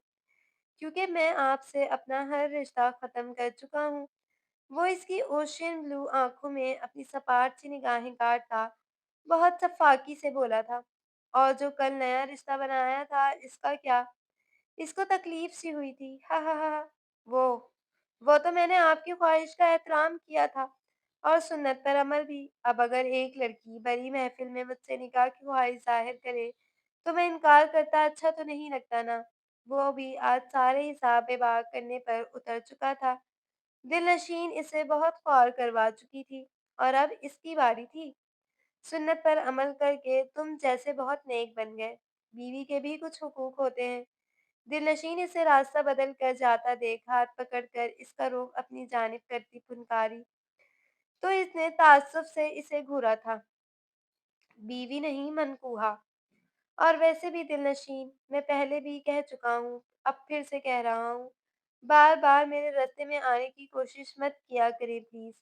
क्योंकि मैं आपसे अपना हर रिश्ता खत्म कर चुका हूँ। वो इसकी ओशियन ब्लू आंखों में अपनी सपाट सी निगाहें गाड़ता बहुत सफाकी से बोला था। और जो कल नया रिश्ता बनाया था इसका क्या? इसको तकलीफ सी हुई थी। हा हा हा हा। वो वो तो मैंने आपकी ख्वाहिश का एहतराम किया था और सुन्नत पर अमल भी। अब अगर एक लड़की बड़ी महफिल में मुझसे निकाह की ख्वाहिश जाहिर करे तो मैं इनकार करता अच्छा तो नहीं लगता ना। वो भी आज सारे हिसाब बेबाक करने पर उतर चुका था। दिलनशीं इसे बहुत ख्वार करवा चुकी थी और अब इसकी बारी थी। सुन्नत पर अमल करके तुम जैसे बहुत नेक बन गए। बीवी के भी कुछ हुकूक होते हैं। दिलनशीं ने इसे रास्ता बदल कर जाता देख हाथ पकड़कर इसका रुख अपनी जानिब करती फुनकारी तो इसने ताज्जुब से इसे घूरा था। बीवी नहीं मनकूहा। और वैसे भी दिलनशीं, मैं पहले भी कह चुका हूँ, अब फिर से कह रहा हूँ, बार बार मेरे रास्ते में आने की कोशिश मत किया करे प्लीज।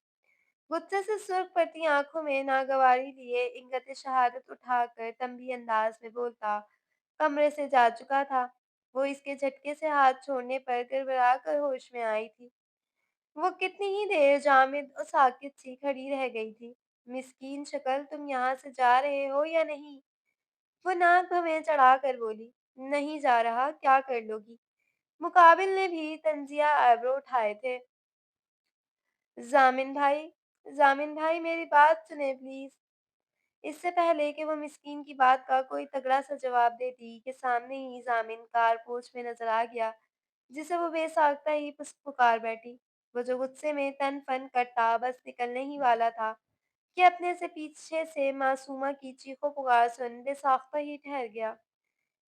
गुस्से से सुर्ख पड़ती आंखों में नागवारी लिए इंगत शहादत उठाकर तंबी अंदाज में बोलता कमरे से जा चुका था। वो इसके झटके से हाथ छोड़ने पर गड़बड़ा कर होश में आई थी। वो कितनी ही देर जामिद और साकित सी खड़ी रह गई थी। मिस्कीन शक्ल, तुम यहाँ से जा रहे हो या नहीं? वो नाक भवें चढ़ा कर बोली। नहीं जा रहा, क्या कर लोगी? मुकाबिल ने भी तंजिया आइब्रो उठाए थे। जामिन भाई, जामिन भाई मेरी बात सुने प्लीज। इससे पहले कि वो मिस्कीन की बात का कोई तगड़ा सा जवाब देती कि सामने ही जामिन कार पोछ में नजर आ गया जिसे वो बेसाख्ता ही पुकार बैठी। वो जो गुस्से में तन फन करता बस निकलने ही वाला था कि अपने से पीछे से मासूमा की चीखों पुकार सुन बेसाख्ता ही ठहर गया।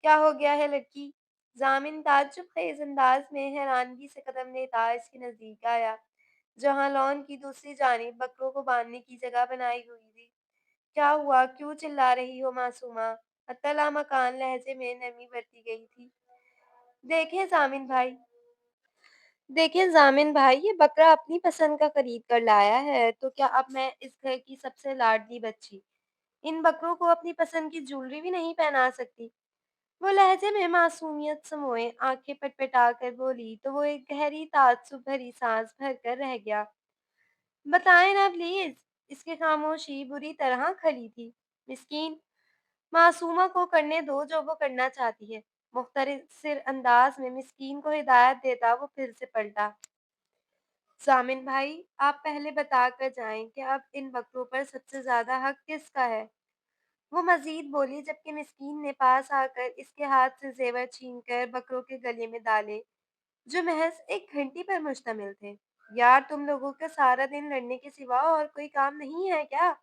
क्या हो गया है लड़की? जामिन ताज्जुब खेज अंदाज में हैरानगी से कदम लेता इसके नजदीक आया जहां लॉन की दूसरी जानिब बकरों को बांधने की जगह बनाई हुई थी। क्या हुआ? क्यों चिल्ला रही हो मासूमा? अत्तला मकान लहजे में नरमी बरती गई थी। देखें जामिन भाई, देखिए जामिन भाई, ये बकरा अपनी पसंद का खरीद कर लाया है तो क्या अब मैं इस घर की सबसे लाडली बच्ची इन बकरों को अपनी पसंद की ज्वेलरी भी नहीं पहना सकती? वो लहजे में मासूमियत समोए आंखें पटपटा कर बोली तो वो एक गहरी ताज्जुब भरी सांस भर कर रह गया। बताएं ना प्लीज। इसकी खामोशी बुरी तरह खली थी। मिस्कीन मासूमा को करने दो जो वो करना चाहती है। मुख्तसिर अंदाज में मिस्कीन को हिदायत देता वो फिर से पलटा। सामिन भाई, आप पहले बता कर जाएं कि अब इन बकरों पर सबसे ज्यादा हक किसका है? वो मजीद बोली जबकि मिस्कीन ने पास आकर इसके हाथ से जेवर छीनकर बकरों के गले में डाले जो महज एक घंटी पर मुश्तमिल थे। यार, तुम लोगों का सारा दिन लड़ने के सिवा और कोई काम नहीं है क्या?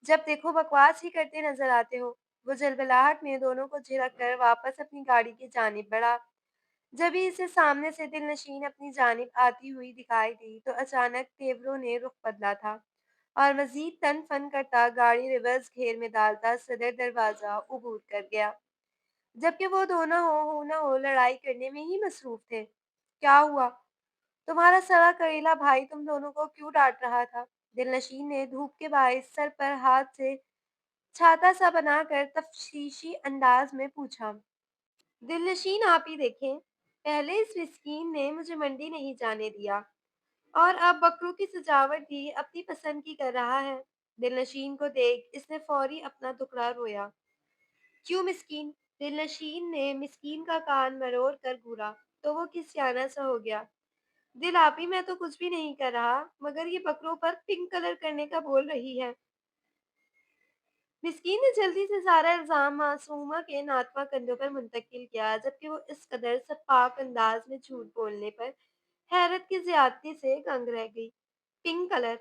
जब देखो बकवास ही करते नजर आते हो। वो जलबलाहट में दोनों को झिड़क कर वापस अपनी गाड़ी की जानिब बढ़ा। जब ही इसे सामने से दिलनशीं अपनी जानिब आती हुई दिखाई दी तो अचानक तेवरों ने रुख बदला था और मजीद तन फन करता गाड़ी रिवर्स घेर में डालता सदर दरवाजा उबूर कर गया जबकि वो दोनों हो न हो लड़ाई करने में ही मसरूफ थे। क्या हुआ? तुम्हारा सड़ा करेला भाई तुम दोनों को क्यों डांट रहा था? दिलनशीन ने धूप के बायस सर पर हाथ से छाता सा बनाकर तफ्तीशी अंदाज में पूछा। दिलनशीन आप ही देखें, पहले इस मिस्कीन ने मुझे मंडी नहीं जाने दिया और अब बकरों की सजावट भी अपनी पसंद की कर रहा है। दिलनशीन को देख इसने फौरी अपना टुकड़ा रोया। क्यों मिस्कीन? दिलनशीन ने मिस्कीन का कान मरोड़ कर घूरा तो वो किसियाना सा हो गया। दिल आप ही मैं तो कुछ भी नहीं कर रहा, मगर ये बकरों पर पिंक कलर करने का बोल रही है। मिस्कीन ने जल्दी से सारा इल्जाम मासूमा के नातवा कंधों पर मुंतकिल किया, जबकि वो इस कदर सपाक अंदाज में झूठ बोलने पर हैरत की ज्यादती से दंग रह गई। Pink colour.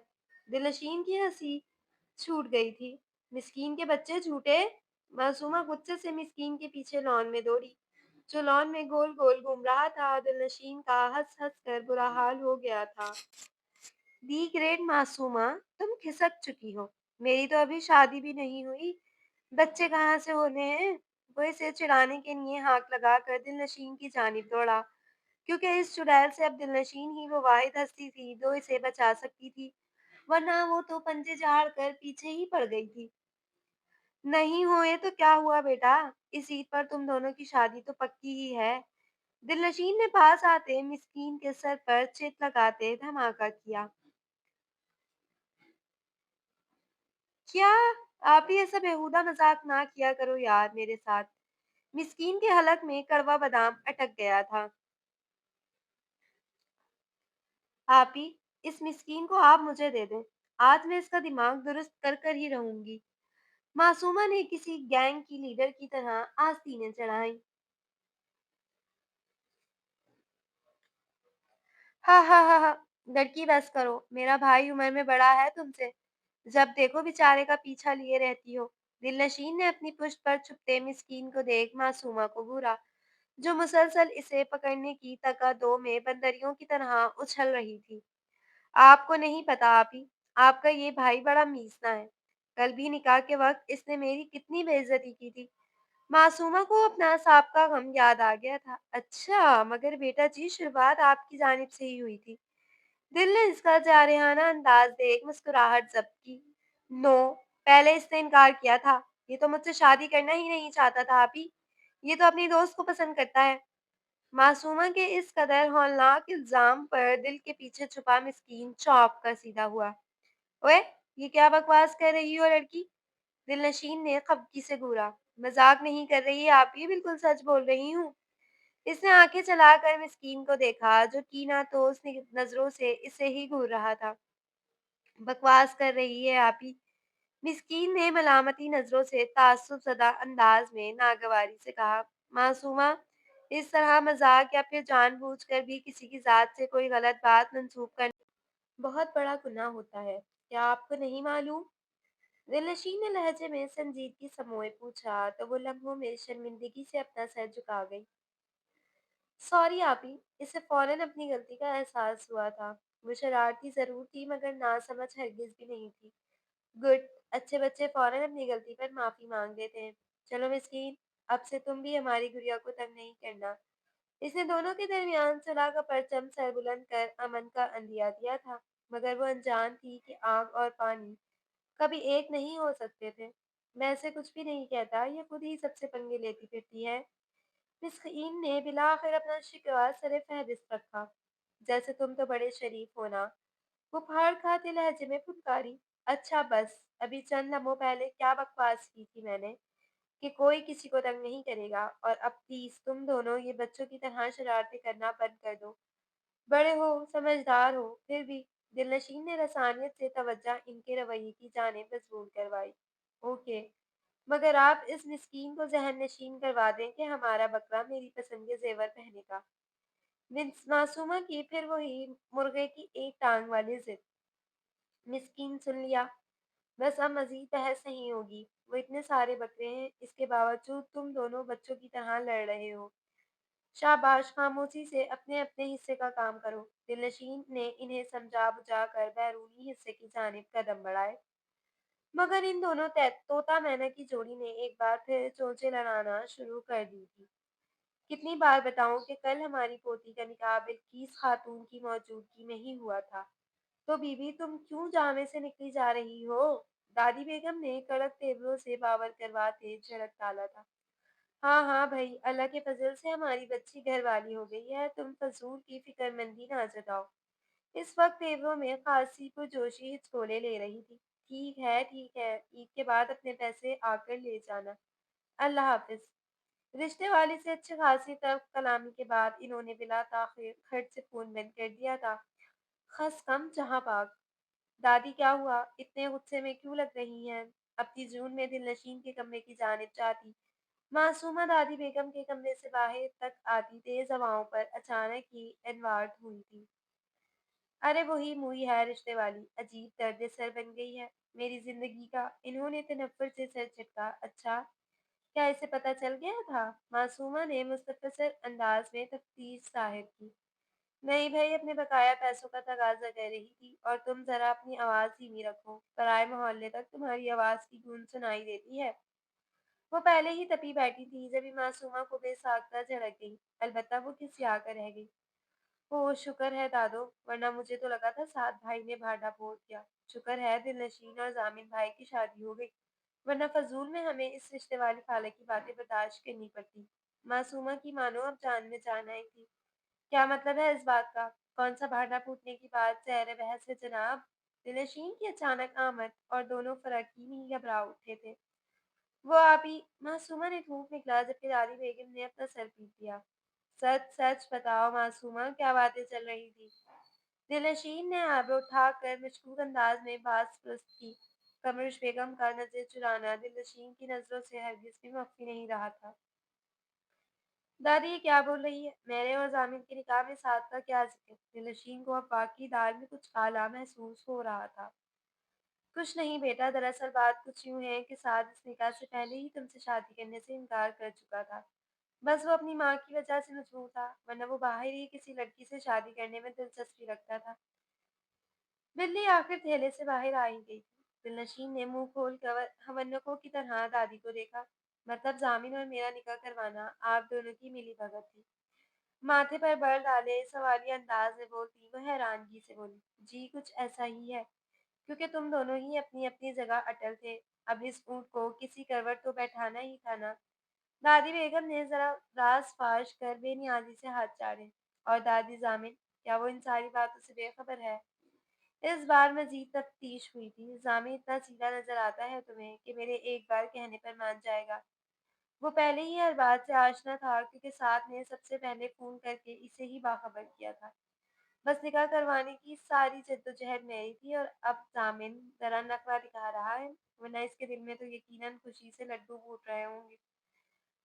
दिलनशीन की हंसी छूट गई थी। मिस्कीन के बच्चे झूठे। मासूमा गुस्से से मिस्कीन के पीछे लॉन में दौड़ी, जो लॉन में गोल गोल घूम रहा था। दिलनशीन का हंस हंस कर बुरा हाल हो गया था। दी ग्रेट मासूमा, तुम खिसक चुकी हो। मेरी तो अभी शादी भी नहीं हुई, बच्चे कहाँ से होने हैं? वो इसे चिढ़ाने के लिए हाथ लगाकर दिलनशीन की जानिब दौड़ा, क्योंकि इस चुड़ैल से अब दिलनशीन ही वो वाहिद हस्ती थी जो इसे बचा सकती थी, वरना वो तो पंजे झाड़ कर पीछे ही पड़ गई थी। नहीं हुए तो क्या हुआ बेटा, इस ईद पर तुम दोनों की शादी तो पक्की ही है। दिलनशीन ने पास आते मिस्कीन के सर पर चित लगाते धमाका किया। क्या? आप ही ऐसा बेहुदा मजाक ना किया करो यार मेरे साथ। मिस्कीन के हलक में कड़वा बादाम अटक गया था। आप ही, इस मिस्कीन को आप मुझे दे दें, आज मैं इसका दिमाग दुरुस्त कर कर ही रहूंगी। मासूमा ने किसी गैंग की लीडर की तरह आस्तीनें चढ़ाई। हा हा हा हा, लड़की बस करो, मेरा भाई उम्र में बड़ा है तुमसे, जब देखो बेचारे का पीछा लिए रहती हो। दिलनशीन ने अपनी पुश्त पर छुपते मिस्कीन को देख मासूमा को घूरा, जो मुसलसल इसे पकड़ने की तगादो में बंदरियों की तरह उछल रही थी। आपको नहीं पता आप ही, आपका ये भाई बड़ा मीसना है। कल भी निकाह के वक्त इसने मेरी कितनी बेइज्जती की थी। मासूमा को अपना साबका गम याद आ गया था। अच्छा, मगर बेटा जी शुरुआत आपकी जानिब से ही हुई थी। दिल ने इसका जारहाना अंदाज देख मुस्कुराहट जब्त की। नो, पहले इसने इनकार किया था। ये तो मुझसे शादी करना ही नहीं चाहता था आप ही। ये तो अपनी दोस्त को पसंद करता है। मासूमा के इस कदर हौलनाक इल्जाम पर दिल के पीछे छुपा मिस्कीन चौंक कर सीधा हुआ। ओए, ये क्या बकवास कर रही हो लड़की? दिलनशीन ने खबकी से घूरा। मजाक नहीं कर रही आप, ये बिल्कुल सच बोल रही हूँ। इसने आंखें चलाकर मिस्कीन को देखा, जो कीना तो उसने नजरों से इसे ही घूर रहा था। बकवास कर रही है आप ही। मिस्कीन ने मलामती नजरों से ताज्जुब ज़दा अंदाज में नागवारी से कहा। मासूमा, इस तरह मजाक या फिर जानबूझकर भी किसी की जात से कोई गलत बात मंसूब करना बहुत बड़ा गुनाह होता है। क्या आपको नहीं मालूम? दिलनशीन ने लहजे में संजीदगी समोए पूछा तो वो लम्हों में शर्मिंदगी से अपना सर झुका गई। सॉरी आपी, इसे फौरन अपनी गलती का एहसास हुआ था। वो शरारती जरूर थी, मगर नासमझ हरगिज भी नहीं थी। गुड, अच्छे बच्चे फौरन अपनी गलती पर माफी मांग लेते हैं। चलो मिस्कीन, अब से तुम भी हमारी गुड़िया को तंग नहीं करना। इसने दोनों के दरमियान सुलह का परचम सर बुलंद कर अमन का अंदिया दिया था, मगर वो अनजान थी कि आग और पानी कभी एक नहीं हो सकते थे। मैं ऐसे कुछ भी नहीं कहता, ये खुद ही सबसे पंगे लेती फिरती है। मिस्कीन ने बिलाखिर अपना शिकवा सरे फहरिस्त रखा। जैसे तुम तो बड़े शरीफ हो ना। वो फाड़ खाते लहजे में फुनकारी। अच्छा बस, अभी चंद लम्हों पहले क्या बकवास की थी मैंने कि कोई किसी को तंग नहीं करेगा, और अब प्लीज तुम दोनों ये बच्चों की तरह शरारतें करना बंद कर दो। बड़े हो, समझदार हो, फिर भी। दिलनशीन ने रसानियत से तवज्जो इनके रवैये की जानिब मजबूर करवाई। ओके, मगर आप इस मिस्कीन को ज़हन नशीन करवा दें कि हमारा बकरा मेरी पसंद के ज़ेवर पहनेगा। मासूमा की फिर वही मुर्गे की एक टांग वाली जिद। मिस्कीन सुन लिया। बस अब मजीद बहस नहीं होगी। वो इतने सारे बकरे हैं, इसके बावजूद तुम दोनों बच्चों की तरह लड़ रहे हो। शाबाश, खामोशी से अपने अपने हिस्से का काम करो। दिलनशीन ने इन्हें समझा बुझा कर बैरूनी हिस्से की जानिब कदम बढ़ाए, मगर इन दोनों तोता मैना की जोड़ी ने एक बार फिर चोंचे लड़ाना शुरू कर दी थी। کتنی بار بتاؤں کہ کل ہماری پوتی کا نکاح بلقیس خاتون کی موجودگی میں ہی ہوا تھا؟ تو بیوی تم کیوں جامے سے نکلی جا رہی ہو؟ دادی بیگم نے کڑک تیوروں سے باور کرواتے جھڑک ڈالا تھا۔ ہاں ہاں بھائی، اللہ کے فضل سے ہماری بچی گھر والی ہو گئی ہے، تم فضول کی فکر مندی نہ جتاؤ۔ اس وقت تیوروں میں خاصی پرجوشی ہچکولے لے رہی تھی۔ ٹھیک ہے، عید کے بعد اپنے پیسے آ کر لے جانا۔ اللہ حافظ۔ رشتے والی سے اچھی خاصی تلخ کلامی کے بعد انہوں نے بلا تاخیر کھٹ سے فون بند کر دیا تھا۔ خس کم جہاں پاک۔ دادی کیا ہوا؟ اتنے غصے میں کیوں لگ رہی ہیں؟ اپنی جون میں دل نشین کے کمرے کی جانب جاتی معصومہ دادی بیگم کے کمرے سے باہر تک آتی تیز ہواؤں پر اچانک ہی انوارڈ ہوئی تھی۔ ارے وہی موئی ہے رشتے والی، عجیب درد سر بن گئی ہے میری زندگی کا۔ انہوں نے تنفر سے سر جھٹکا۔ اچھا، کیا اسے پتہ چل گیا تھا؟ معصومہ نے مستفسر انداز میں تفتیش ظاہر کی۔ نہیں بھائی، اپنے بقایا پیسوں کا تقاضا کر رہی تھی، اور تم ذرا اپنی آواز دھیمی رکھو، پرائے محلے تک تمہاری آواز کی گونج سنائی دیتی ہے۔ وہ پہلے ہی تپی بیٹھی تھی، جبھی معصومہ کو بے ساختہ جھڑک گئی۔ البتہ وہ کھسیا کر رہ گئی۔ اوہ شکر ہے دادو، ورنہ مجھے تو لگا تھا سعد بھائی نے بھاڈا پھوڑ دیا۔ شکر ہے دل نشین اور ضامن بھائی کی شادی ہو گئی، ورنہ فضول میں ہمیں اس رشتے والی خالہ کی باتیں برداشت کرنی پڑتی۔ معصومہ کی مانو اب جان میں جان آئی تھی۔ کیا مطلب ہے اس بات کا؟ کون سا بھاڈا پھوٹنے کی بات زہر بحث ہے جناب؟ دلنشین کی اچانک آمد اور دونوں فراقی میں ہی گھبرا اٹھے تھے۔ وہ آپ ہی؟ معصومہ نے تھوک نکلا جبکہ دادی بیگم نے اپنا سر پیٹ دیا۔ سچ سچ بتاؤ معصومہ، کیا باتیں چل رہی تھی؟ دلنشین نے آبرو اٹھا کر مشکوک انداز میں بات پرست کی۔ قمرش بیگم کا نظر چرانا دلنشین کی نظروں سے ہرگز بھی مخفی نہیں رہا تھا۔ دادی یہ کیا بول رہی ہے؟ میرے اور ضامن کے نکاح میں ساتھ کا کیا ذکر؟ دلنشین کو افواہ کی دار میں کچھ کالا محسوس ہو رہا تھا۔ کچھ نہیں بیٹا، دراصل بات کچھ یوں ہے کہ سعد اس نکاح سے پہلے ہی تم سے شادی کرنے سے انکار کر چکا تھا۔ بس وہ اپنی ماں کی وجہ سے مجبور تھا، ورنہ وہ باہر ہی کسی لڑکی سے شادی کرنے میں دلچسپی رکھتا تھا۔ بلی آخر تھیلے سے باہر آ ہی گئی تھی۔ دلنشین نے منہ کھول کر ہونکوں کی طرح دادی کو دیکھا۔ مطلب ضامن اور میرا نکاح کروانا آپ دونوں کی ملی بھگت تھی؟ ماتھے پر بر ڈالے سوالیہ انداز میں بولتی وہ حیرانگی سے بولی، جی کچھ ایسا ہی ہے، کیونکہ تم دونوں ہی اپنی اپنی جگہ اٹل تھے۔ اب اس اونٹ کو کسی کروٹ تو بیٹھانا ہی تھا نا۔ دادی بیگم نے ذرا راز فاش کر بے نیازی سے ہاتھ چاڑے۔ اور دادی ضامن، کیا وہ ان ساری باتوں سے بے خبر ہے؟ اس بار مزید تفتیش ہوئی تھی۔ ضامن اتنا سیدھا نظر آتا ہے تمہیں کہ میرے ایک بار کہنے پر مان جائے گا؟ وہ پہلے ہی ہر بات سے آشنا تھا، کیونکہ ساتھ نے سب سے پہلے فون کر کے اسے ہی باخبر کیا تھا۔ بس نکاح کروانے کی ساری جدوجہد میری تھی، اور اب ضامن ذرا نخرہ دکھا رہا ہے، ورنہ اس کے دل میں تو یقیناً خوشی سے لڈو پھوٹ رہے ہوں گے۔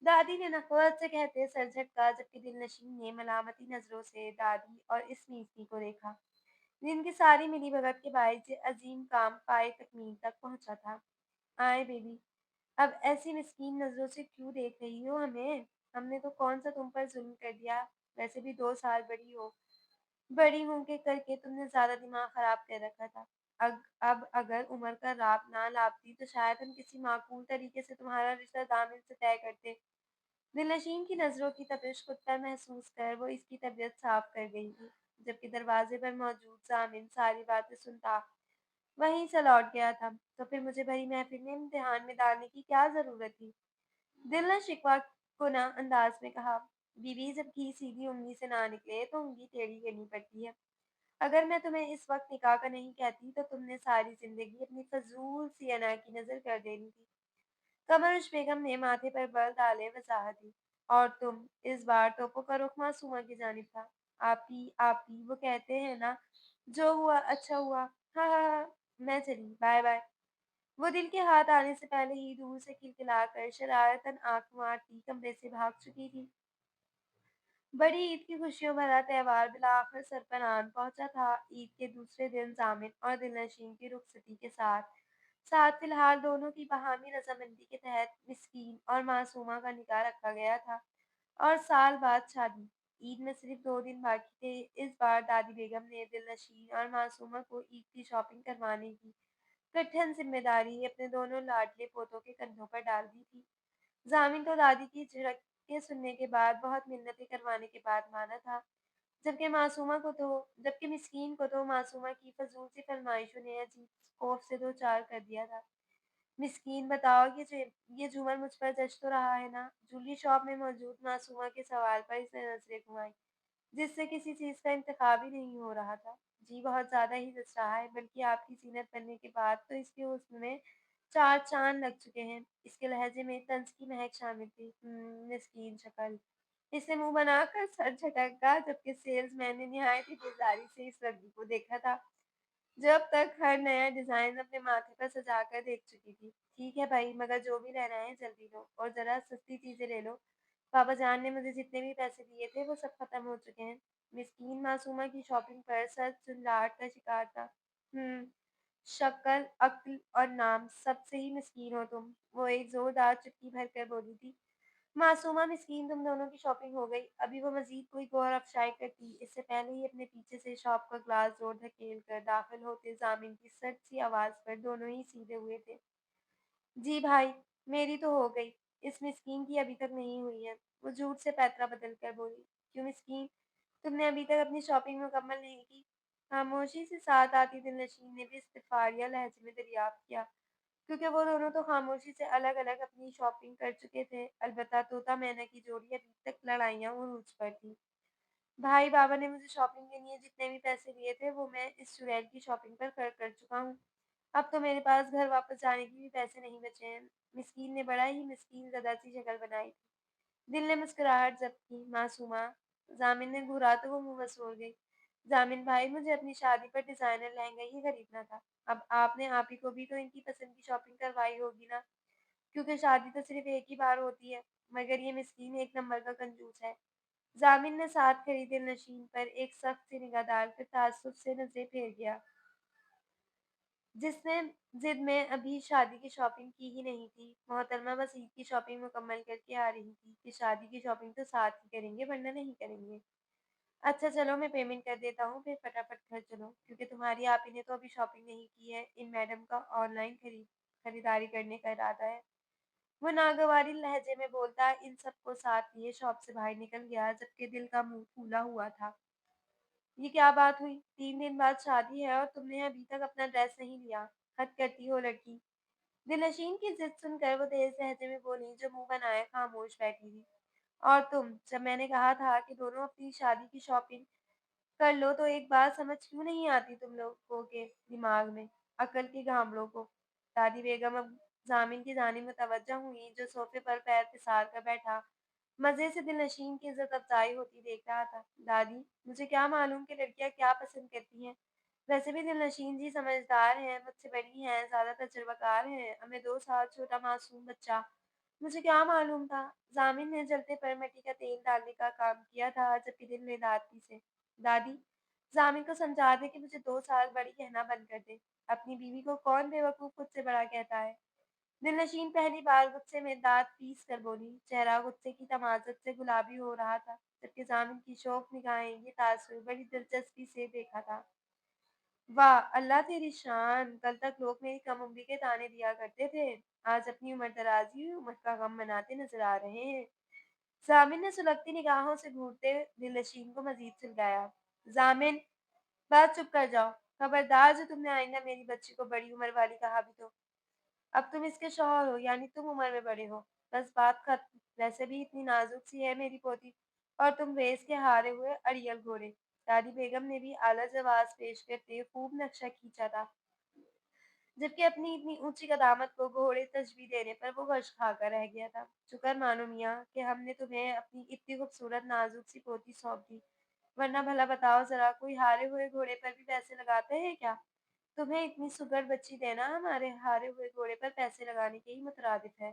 دادی نے نخوت سے کہتے سر جھٹکا، جبکہ دل نشین نے ملامتی نظروں سے دادی اور اس میسنی کو دیکھا، جن کی ساری ملی بھگت کے باعث یہ عظیم کام پائے تکمیل تک پہنچا تھا۔ آئے بیبی، اب ایسی مسکین نظروں سے کیوں دیکھ رہی ہو ہمیں؟ ہم نے تو کون سا تم پر ظلم کر دیا؟ ویسے بھی 2 سال بڑی ہو، بڑی ہوں کے کر کے تم نے زیادہ دماغ خراب کر رکھا تھا۔ اب اگر عمر کا راب نہ لابتی تو شاید ہم کسی معقول طریقے سے تمہارا رشتہ دامن سے طے کرتے۔ دلنشین کی نظروں کی تپش خود پر محسوس کر وہ اس کی طبیعت صاف کر گئی تھی، جبکہ دروازے پر موجود ضامن ساری باتیں سنتا وہیں سے لوٹ گیا تھا۔ تو پھر مجھے بھری محفل میں امتحان میں ڈالنے کی کیا ضرورت تھی؟ دل نے شکوہ کنا انداز میں کہا۔ بیوی، جب گھی سیدھی انگلی سے نہ نکلے تو انگلی ٹیڑھی کرنی پڑتی ہے۔ اگر میں تمہیں اس وقت نکاح کا نہیں کہتی تو تم نے ساری زندگی اپنی فضول سی انا کی نظر کر دینی تھی۔ قمرش بیگم نے ماتھے پر بل ڈالے وضاحت دی۔ اور تم؟ اس بار ٹوپوں کا رخ معصومہ کی جانب تھا۔ آپ ہی وہ کہتے ہیں نا، جو ہوا اچھا ہوا۔ ہاں ہاں ہاں، میں چلی، بائے بائے۔ وہ دل کے ہاتھ آنے سے پہلے ہی دور سے کھلکھلا کر شرارتاً آنکھ مارتی کمرے سے بھاگ چکی تھی۔ بڑی عید کی خوشیوں بھرا تہوار بالآخر سرپران پہنچا تھا۔ عید کے دوسرے دن ضامن اور دلنشین کی رخصتی کے ساتھ فی الحال دونوں کی باہمی رضامندی کے تحت مسکین اور معصومہ کا نکاح رکھا گیا تھا، اور سال بعد شادی۔ عید میں صرف 2 دن باقی تھے۔ اس بار دادی بیگم نے دلنشین اور معصومہ کو عید کی شاپنگ کروانے کی کٹھن ذمہ داری اپنے دونوں لاڈلے پوتوں کے کندھوں پر ڈال دی تھی۔ ضامن تو دادی کی جھڑک کے सुनने के बाद, बहुत मिन्नतें करवाने के बाद माना था। जबकि मिस्कीन को तो मासूमा की फ़ज़ूल सी फ़रमाइशों ने अजीब खौफ़ से दो चार कर दिया था। मिस्कीन बताओ, ये झूमर मुझ पर जच तो रहा है ना? जूलरी शॉप में मौजूद मासूमा के सवाल पर इसने नज़रें घुमाईं, जिससे किसी चीज़ का इंतखाब ही नहीं हो रहा था। जी, बहुत ज़्यादा ही जच रहा है, बल्कि आपकी ज़ीनत बनने के बाद तो इसके हुस्न में 4 चाँद लग चुके हैं। इसके लहज़े में तंज़ की महक शामिल थी। मिस्कीन शक्ल। इसने मुँह बनाकर सर झटका, जबकि सेल्समैन ने निहायत ही बेज़ारी से इस लड़की को देखा था, जो अब तक हर नया डिज़ाइन अपने माथे पर सजाकर देख चुकी थी। ठीक है भाई, मगर जो भी लेना है जल्दी लो और ज़रा सस्ती चीज़ें ले लो। पापा जान ने मुझे जितने भी पैसे दिए थे वो सब खत्म हो चुके हैं। मिस्कीन मासूमा की शॉपिंग पर सर झुंझलाहट का शिकार था। हुँ, शक्ल, अक्ल और नाम सबसे ही मिस्कीन हो तुम। वो एक ज़ोरदार चुटकी भरकर बोली थी। मासूमा मिस्कीन, तुम दोनों की शॉपिंग हो गई। अभी वो मज़ीद कोई गौर अफ़शाई करती, इससे पहले ही अपने पीछे से शॉप का ग्लास डोर धकेल कर दाखिल होते ज़ामिन की सख्त सी आवाज़ पर दोनों ही सीधे हुए थे। जी भाई, मेरी तो हो गई, इस मिस्कीन की अभी तक नहीं हुई है। वो झूठ से पैतरा बदल कर बोली। क्यों मिस्कीन, तुमने अभी तक अपनी शॉपिंग मुकम्मल नहीं की? खामोशी से साथ आती दिलनशीन ने भी इस्तफ़ारिया लहज़े में दरियाफ़्त किया, क्योंकि वो दोनों तो खामोशी से अलग-अलग अपनी शॉपिंग कर चुके थे। अलबत्ता तोता मैना की जोड़ी अभी तक लड़ाइयाँ उरूज पर थी। भाई, बाबा ने मुझे शॉपिंग के लिए जितने भी पैसे दिए थे, वो मैं इस चुड़ैल की शॉपिंग पर खर्च कर चुका हूँ। अब तो मेरे पास घर वापस जाने के भी पैसे नहीं बचे हैं। मिस्कीन ने बड़ा ही मिस्कीन ज़दा सी शक्ल बनाई थी। दिल ने मुस्कुराहट ज़ब्त की। मासूमा, ज़ामिन ने घूरा तो वो मुँह मसोड़ गई। ज़ामिन भाई, मुझे अपनी शादी पर डिज़ाइनर लहंगा ही खरीदना था। अब आपने आप ही को भी तो इनकी पसंद की शॉपिंग करवाई होगी ना, क्योंकि शादी तो सिर्फ़ एक ही बार होती है। मगर ये मिस्कीन एक नंबर का कंजूस है। ज़ामिन ने साथ खड़ी दिलनशीन पर एक सख्त सी निगाह डालकर ताज्जुब से नज़रें फेर गया, जिसने ज़िद में अभी शादी की शॉपिंग की ही नहीं थी। मोहतरमा बस ईद की शॉपिंग मुकम्मल करके आ रही थी कि शादी की शॉपिंग तो साथ ही करेंगे, वरना नहीं करेंगे। अच्छा चलो, मैं पेमेंट कर देता हूँ, फिर फटाफट घर चलो, क्योंकि तुम्हारी आपी ने तो अभी शॉपिंग नहीं की है। इन मैडम का ऑनलाइन खरीदारी करने का इरादा है। वो नागवारी लहजे में बोलता इन सबको साथ लिए शॉप से बाहर निकल गया, जबकि दिल का मुंह फूला हुआ था। ये क्या बात हुई? 3 दिन बाद शादी है और तुमने अभी तक अपना ड्रेस नहीं लिया। हद करती हो लड़की। दिलनशीन की ज़िद सुनकर वो तेज़ लहजे में बोली, जो मुँह बनाए खामोश बैठी थी। और तुम, जब मैंने कहा था कि दोनों अपनी शादी की शॉपिंग कर लो, तो एक बात समझ क्यों नहीं आती तुम लोगों के दिमाग में? अकल के गामड़ों को। दादी बेगम अब ज़ामिन की जानिब मुतवज्जह हुई, जो सोफ़े पर पैर पसार कर बैठा मज़े से दिलनशीन की इज़्ज़त अफ़ज़ाई होती देख रहा था। दादी, मुझे क्या मालूम कि लड़कियाँ क्या पसंद करती हैं। वैसे भी दिलनशीन जी समझदार हैं, मुझसे बड़ी हैं, ज़्यादा तजुर्बाकार हैं, और मैं 2 साल छोटा मासूम बच्चा। मुझे क्या मालूम था? ज़ामिन ने जलते पर मिट्टी का तेल डालने का काम किया था, जबकि दिल ने दाँत से। दादी, ज़ामिन को समझा दे कि मुझे 2 साल बड़ी कहना बंद कर दे। अपनी बीवी को कौन बेवकूफ़ खुद से बड़ा कहता है? दिलनशीन पहली बार गुस्से में दाँत पीस कर बोली। चेहरा गुस्से की तमाज़त से गुलाबी हो रहा था, जबकि ज़ामिन की शौक निगाहें ये तासुर बड़ी दिलचस्पी से देखा था। वाह! अल्लाह तेरी शान! कल तक लोग मेरी कम उम्री के ताने दिया करते थे। आज अपनी उम्र दराज़ी हुई उम्र का गम मनाते नज़र आ रहे हैं। ज़ामिन ने सुलगती निगाहों से घूरते दिलनशीन को मज़ीद सुलगाया। ज़ामिन, बस चुप कर जाओ। खबरदार, जो तुमने आइंदा मेरी बच्ची को बड़ी उम्र वाली कहा भी तो। अब तुम इसके शौहर हो, यानी तुम उम्र में बड़े हो। बस बात खत्म। वैसे भी इतनी नाजुक सी है मेरी पोती, और तुम रेस के हारे हुए अड़ियल घोड़े। दादी बेगम ने भी आला जवाब पेश करते खूब नक्शा खींचा था, जबकि अपनी इतनी ऊंची कदामत को घोड़े तशबीह देने पर वो गश खाकर रह गया था। शुक्र मानो मियाँ कि हमने तुम्हें अपनी इतनी खूबसूरत नाजुक सी पोती सौंप दी, वरना भला बताओ जरा, कोई हारे हुए घोड़े पर भी पैसे लगाते हैं क्या? तुम्हें इतनी सुघड़ बच्ची देना हमारे हारे हुए घोड़े पर पैसे लगाने के ही मुतरादिफ है।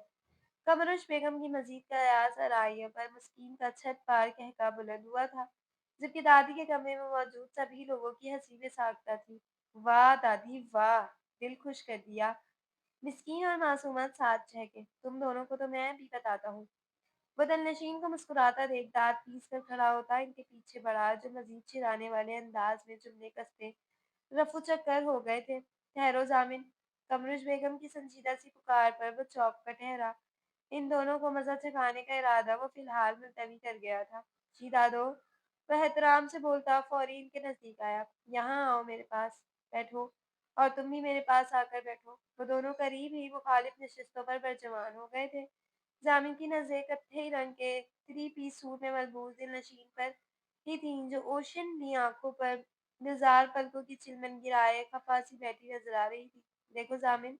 कमरुश बेगम की मजीद कयास आराइयों पर मुस्किन का छत पार कहका बुलंद हुआ था, जबकि दादी के कमरे में मौजूद सभी लोगों की हंसी में साख्ता थी। वाह दादी वाह! दिल खुश कर दिया। मिस्कीन और मासूमात साथ चहके। तुम दोनों को तो मैं भी बताता हूँ। वो दिलनशीन को मुस्कुराता देख दाँत पीस कर खड़ा होता इनके पीछे बढ़ा, जो मजीद चिढ़ाने वाले अंदाज में जुमले कसते रफू चक्कर हो गए थे। ठहरो ज़ामिन। कमरुश बेगम की संजीदा सी पुकार पर वो चौंक कर ठहरा। ان دونوں کو مزہ چکھانے کا ارادہ وہ فی الحال ملتوی کر گیا تھا۔ جی دادو، وہ احترام سے بولتا فوری ان کے نزدیک آیا۔ یہاں آؤ میرے پاس بیٹھو، اور تم بھی میرے پاس آ کر بیٹھو۔ وہ دونوں قریب ہی مخالف نشستوں پر برجمان ہو گئے تھے۔ ضامن کی نظریں کتھئی رنگ کے 3 پیس سوٹ میں ملبوس دل نشین پر ہی تھیں، جو اوشن بھی آنکھوں پر نزار پلکوں کی چلمن گرائے خفا سی بیٹھی نظر آ رہی تھی۔ دیکھو ضامن،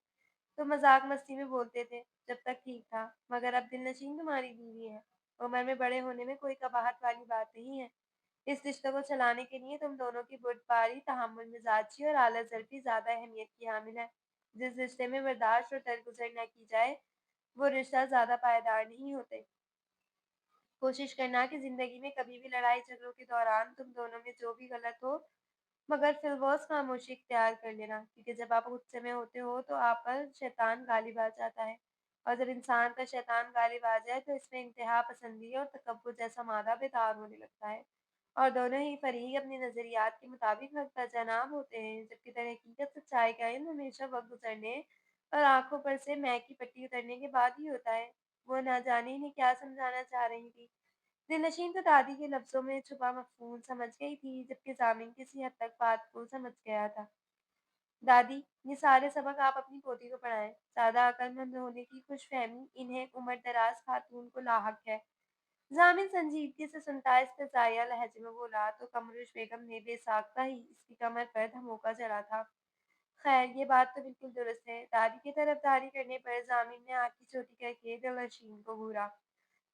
تم مذاق مستی میں بولتے تھے جب تک ٹھیک تھا، مگر اب دل نشین تمہاری بیوی ہے۔ عمر میں بڑے ہونے میں کوئی قباحت والی بات نہیں ہے۔ اس رشتے کو چلانے کے لیے تم دونوں کی بردباری، تحمل مزاجی اور اعلیٰ ظرفی زیادہ اہمیت کی حامل ہے۔ جس رشتے میں برداشت اور درگزر نہ کی جائے وہ رشتہ زیادہ پائیدار نہیں ہوتے۔ کوشش کرنا کہ زندگی میں کبھی بھی لڑائی جھگڑوں کے دوران تم دونوں میں جو بھی غلط ہو، مگر فی الوقت خاموشی اختیار کر لینا، کیونکہ جب آپ غصے میں ہوتے ہو تو آپ پر شیطان غالب آ جاتا ہے، اور جب انسان پر شیطان غالب آ جائے تو اس میں انتہا پسندی اور تکبر جیسا مادہ بیدار ہونے لگتا ہے، اور دونوں ہی فریق اپنے نظریات کے مطابق حق کا جناب ہوتے ہیں، جبکہ در حقیقت سچائی کا علم ہمیشہ وقت گزرنے اور آنکھوں پر سے مے کی پٹی اترنے کے بعد ہی ہوتا ہے۔ وہ نہ جانے انہیں کیا سمجھانا چاہ رہی تھی۔ دلنشین تو دادی کے لفظوں میں چھپا مفہوم سمجھ گئی تھی، جبکہ ضامن کسی حد تک بات کو سمجھ گیا تھا۔ دادی، یہ سارے سبق آپ اپنی پوتی کو پڑھائیں۔ زیادہ عقل مند ہونے کی خوش فہمی انہیں عمر دراز خاتون کو لاحق ہے۔ ضامن سنجیدگی سے سنتا استحزائیہ لہجے میں بولا تو قمرش بیگم نے بے ساختہ ہی اس کی کمر پر دھموکہ چلا تھا۔ خیر، یہ بات تو بالکل درست ہے۔ دادی کی طرف داری کرنے پر ضامن نے آنکھ کی چوٹی کر کے دلنشین کو گھورا،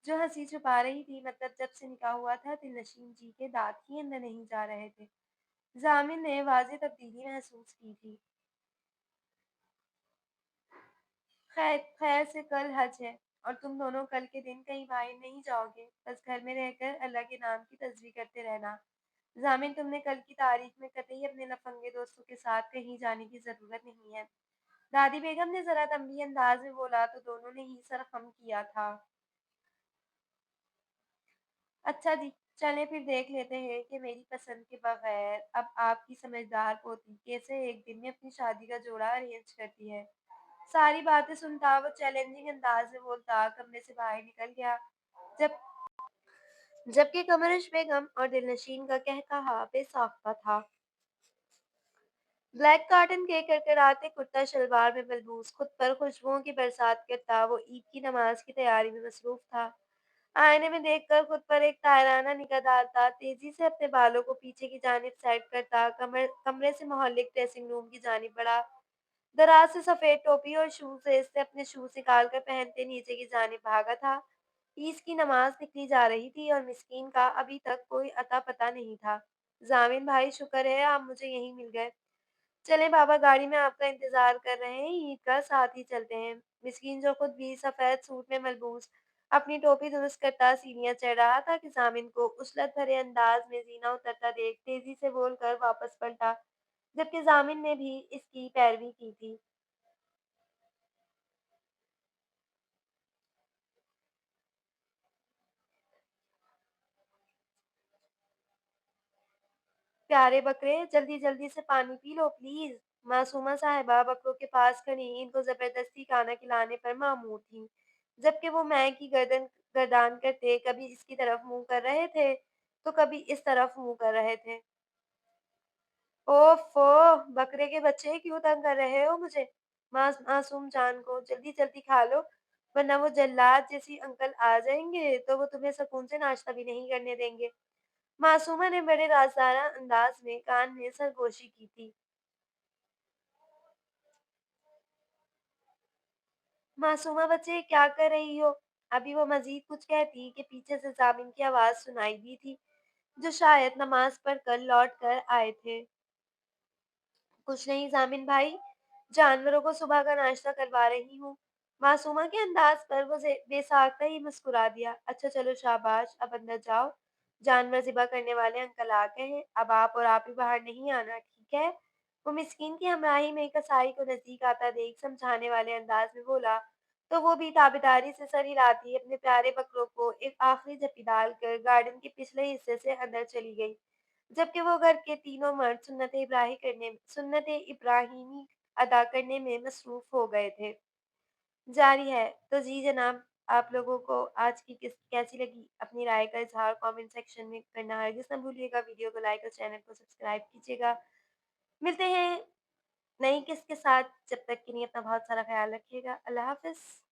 جو ہنسی چھپا رہی تھی۔ مطلب جب سے نکاح ہوا تھا دلنشین جی کے دانت ہی اندر نہیں جا رہے تھے۔ ضامن نے واضح تبدیلی محسوس کی تھی۔ خیر خیر سے کل حج ہے، اور تم دونوں کل کے دن کہیں باہر نہیں جاؤ گے، بس گھر میں رہ کر اللہ کے نام کی تسبیح کرتے رہنا۔ ضامن، تم نے کل کی تاریخ میں قطعی اپنے لفنگے دوستوں کے ساتھ کہیں جانے کی ضرورت نہیں ہے۔ دادی بیگم نے ذرا تنبیہی انداز میں بولا تو دونوں نے ہی سر خم کیا تھا۔ اچھا جی، چلیں پھر دیکھ لیتے ہیں کہ میری پسند کے بغیر اب آپ کی سمجھدار پوتی کیسے ایک دن میں اپنی شادی کا جوڑا ارینج کرتی ہے۔ ساری باتیں سنتا وہ چیلنجنگ انداز میں بولتا کمرے سے باہر نکل گیا، جب جبکہ قمرش بیگم اور دلنشین کا قہقہا بے ساختہ تھا۔ بلیک کاٹن کے کڑکڑاتے کرتا شلوار میں ملبوس، خود پر خوشبوؤں کی برسات کرتا وہ عید کی نماز کی تیاری میں مصروف تھا۔ آئینے میں دیکھ کر خود پر ایک طاہرانہ نگاہ ڈالتا، تیزی سے اپنے بالوں کو پیچھے کی جانب سیٹ کرتا، کمرے سے متعلق ڈریسنگ روم کی جانب بڑھا، دراز سے سفید ٹوپی اور شوز سے اپنے شوز نکال کر پہنتے نیچے کی جانب بھاگا تھا۔ عیز کی نماز نکلی جا رہی تھی اور مسکین کا ابھی تک کوئی اتا پتہ نہیں تھا۔ ضامن بھائی، شکر ہے آپ مجھے یہیں مل گئے۔ چلیں بابا، گاڑی میں آپ کا انتظار کر رہے ہیں، عید کا ساتھ ہی چلتے ہیں۔ مسکین جو خود بھی سفید سوٹ میں ملبوس اپنی ٹوپی درست کرتا سیڑھیاں چڑھ رہا تھا کہ ضامن کو عسلت بھرے انداز میں زینہ اترتا دیکھ تیزی سے بول کر واپس پلٹا، جبکہ ضامن نے بھی اس کی پیروی کی تھی۔ پیارے بکرے، جلدی جلدی سے پانی پی لو پلیز۔ معصومہ صاحبہ بکروں کے پاس کھڑی ان کو زبردستی کھانا کھلانے پر مامور تھیں، جبکہ وہ مے کی گردان کرتے کبھی اس کی طرف منہ کر رہے تھے تو کبھی اس طرف منہ کر رہے تھے۔ اوفو، بکرے کے بچے کیوں تنگ کر رہے ہو مجھے؟ معصوم جان کو جلدی جلدی کھا لو، ورنہ وہ جلاد جیسی انکل آ جائیں گے تو وہ تمہیں سکون سے ناشتہ بھی نہیں کرنے دیں گے۔ معصومہ نے بڑے رازدارانہ انداز میں کان میں سرگوشی کی تھی۔ معصومہ بچے، کیا کر رہی ہو؟ ابھی وہ مزید کچھ کہتی کہ پیچھے سے ضامن کی آواز سنائی دی تھی، جو شاید نماز پڑھ کر لوٹ کر آئے تھے۔ کچھ نہیں ضامن بھائی، جانوروں کو صبح کا ناشتہ کروا رہی ہوں۔ معصومہ کے انداز پر وہ بے ساختہ ہی مسکرا دیا۔ اچھا چلو شاباش، اب اندر جاؤ، جانور ذبح کرنے والے انکل آ گئے ہیں، اب آپ اور آپ ہی باہر نہیں آنا، ٹھیک ہے؟ وہ مسکین کی ہمراہی میں کسائی کو نزدیک آتا دیکھ سمجھانے والے انداز میں بولا تو وہ بھی تابعداری سے سر ہلاتی اپنے پیارے بکروں کو ایک آخری جپی ڈال کر گارڈن کے پچھلے حصے سے اندر چلی گئی، جبکہ وہ گھر کے تینوں مرد سنت ابراہیمی ادا کرنے میں مصروف ہو گئے تھے۔ جاری ہے تو جی جناب، آپ لوگوں کو آج کی قسط کیسی لگی؟ اپنی رائے کا اظہار کامنٹ سیکشن میں کرنا ہرگز نہ بھولیے گا۔ ویڈیو کو لائک اور چینل کو سبسکرائب کیجیے گا۔ ملتے ہیں نئی قسط کے ساتھ، جب تک کے لیے اپنا بہت سارا خیال رکھیے گا۔ اللہ حافظ۔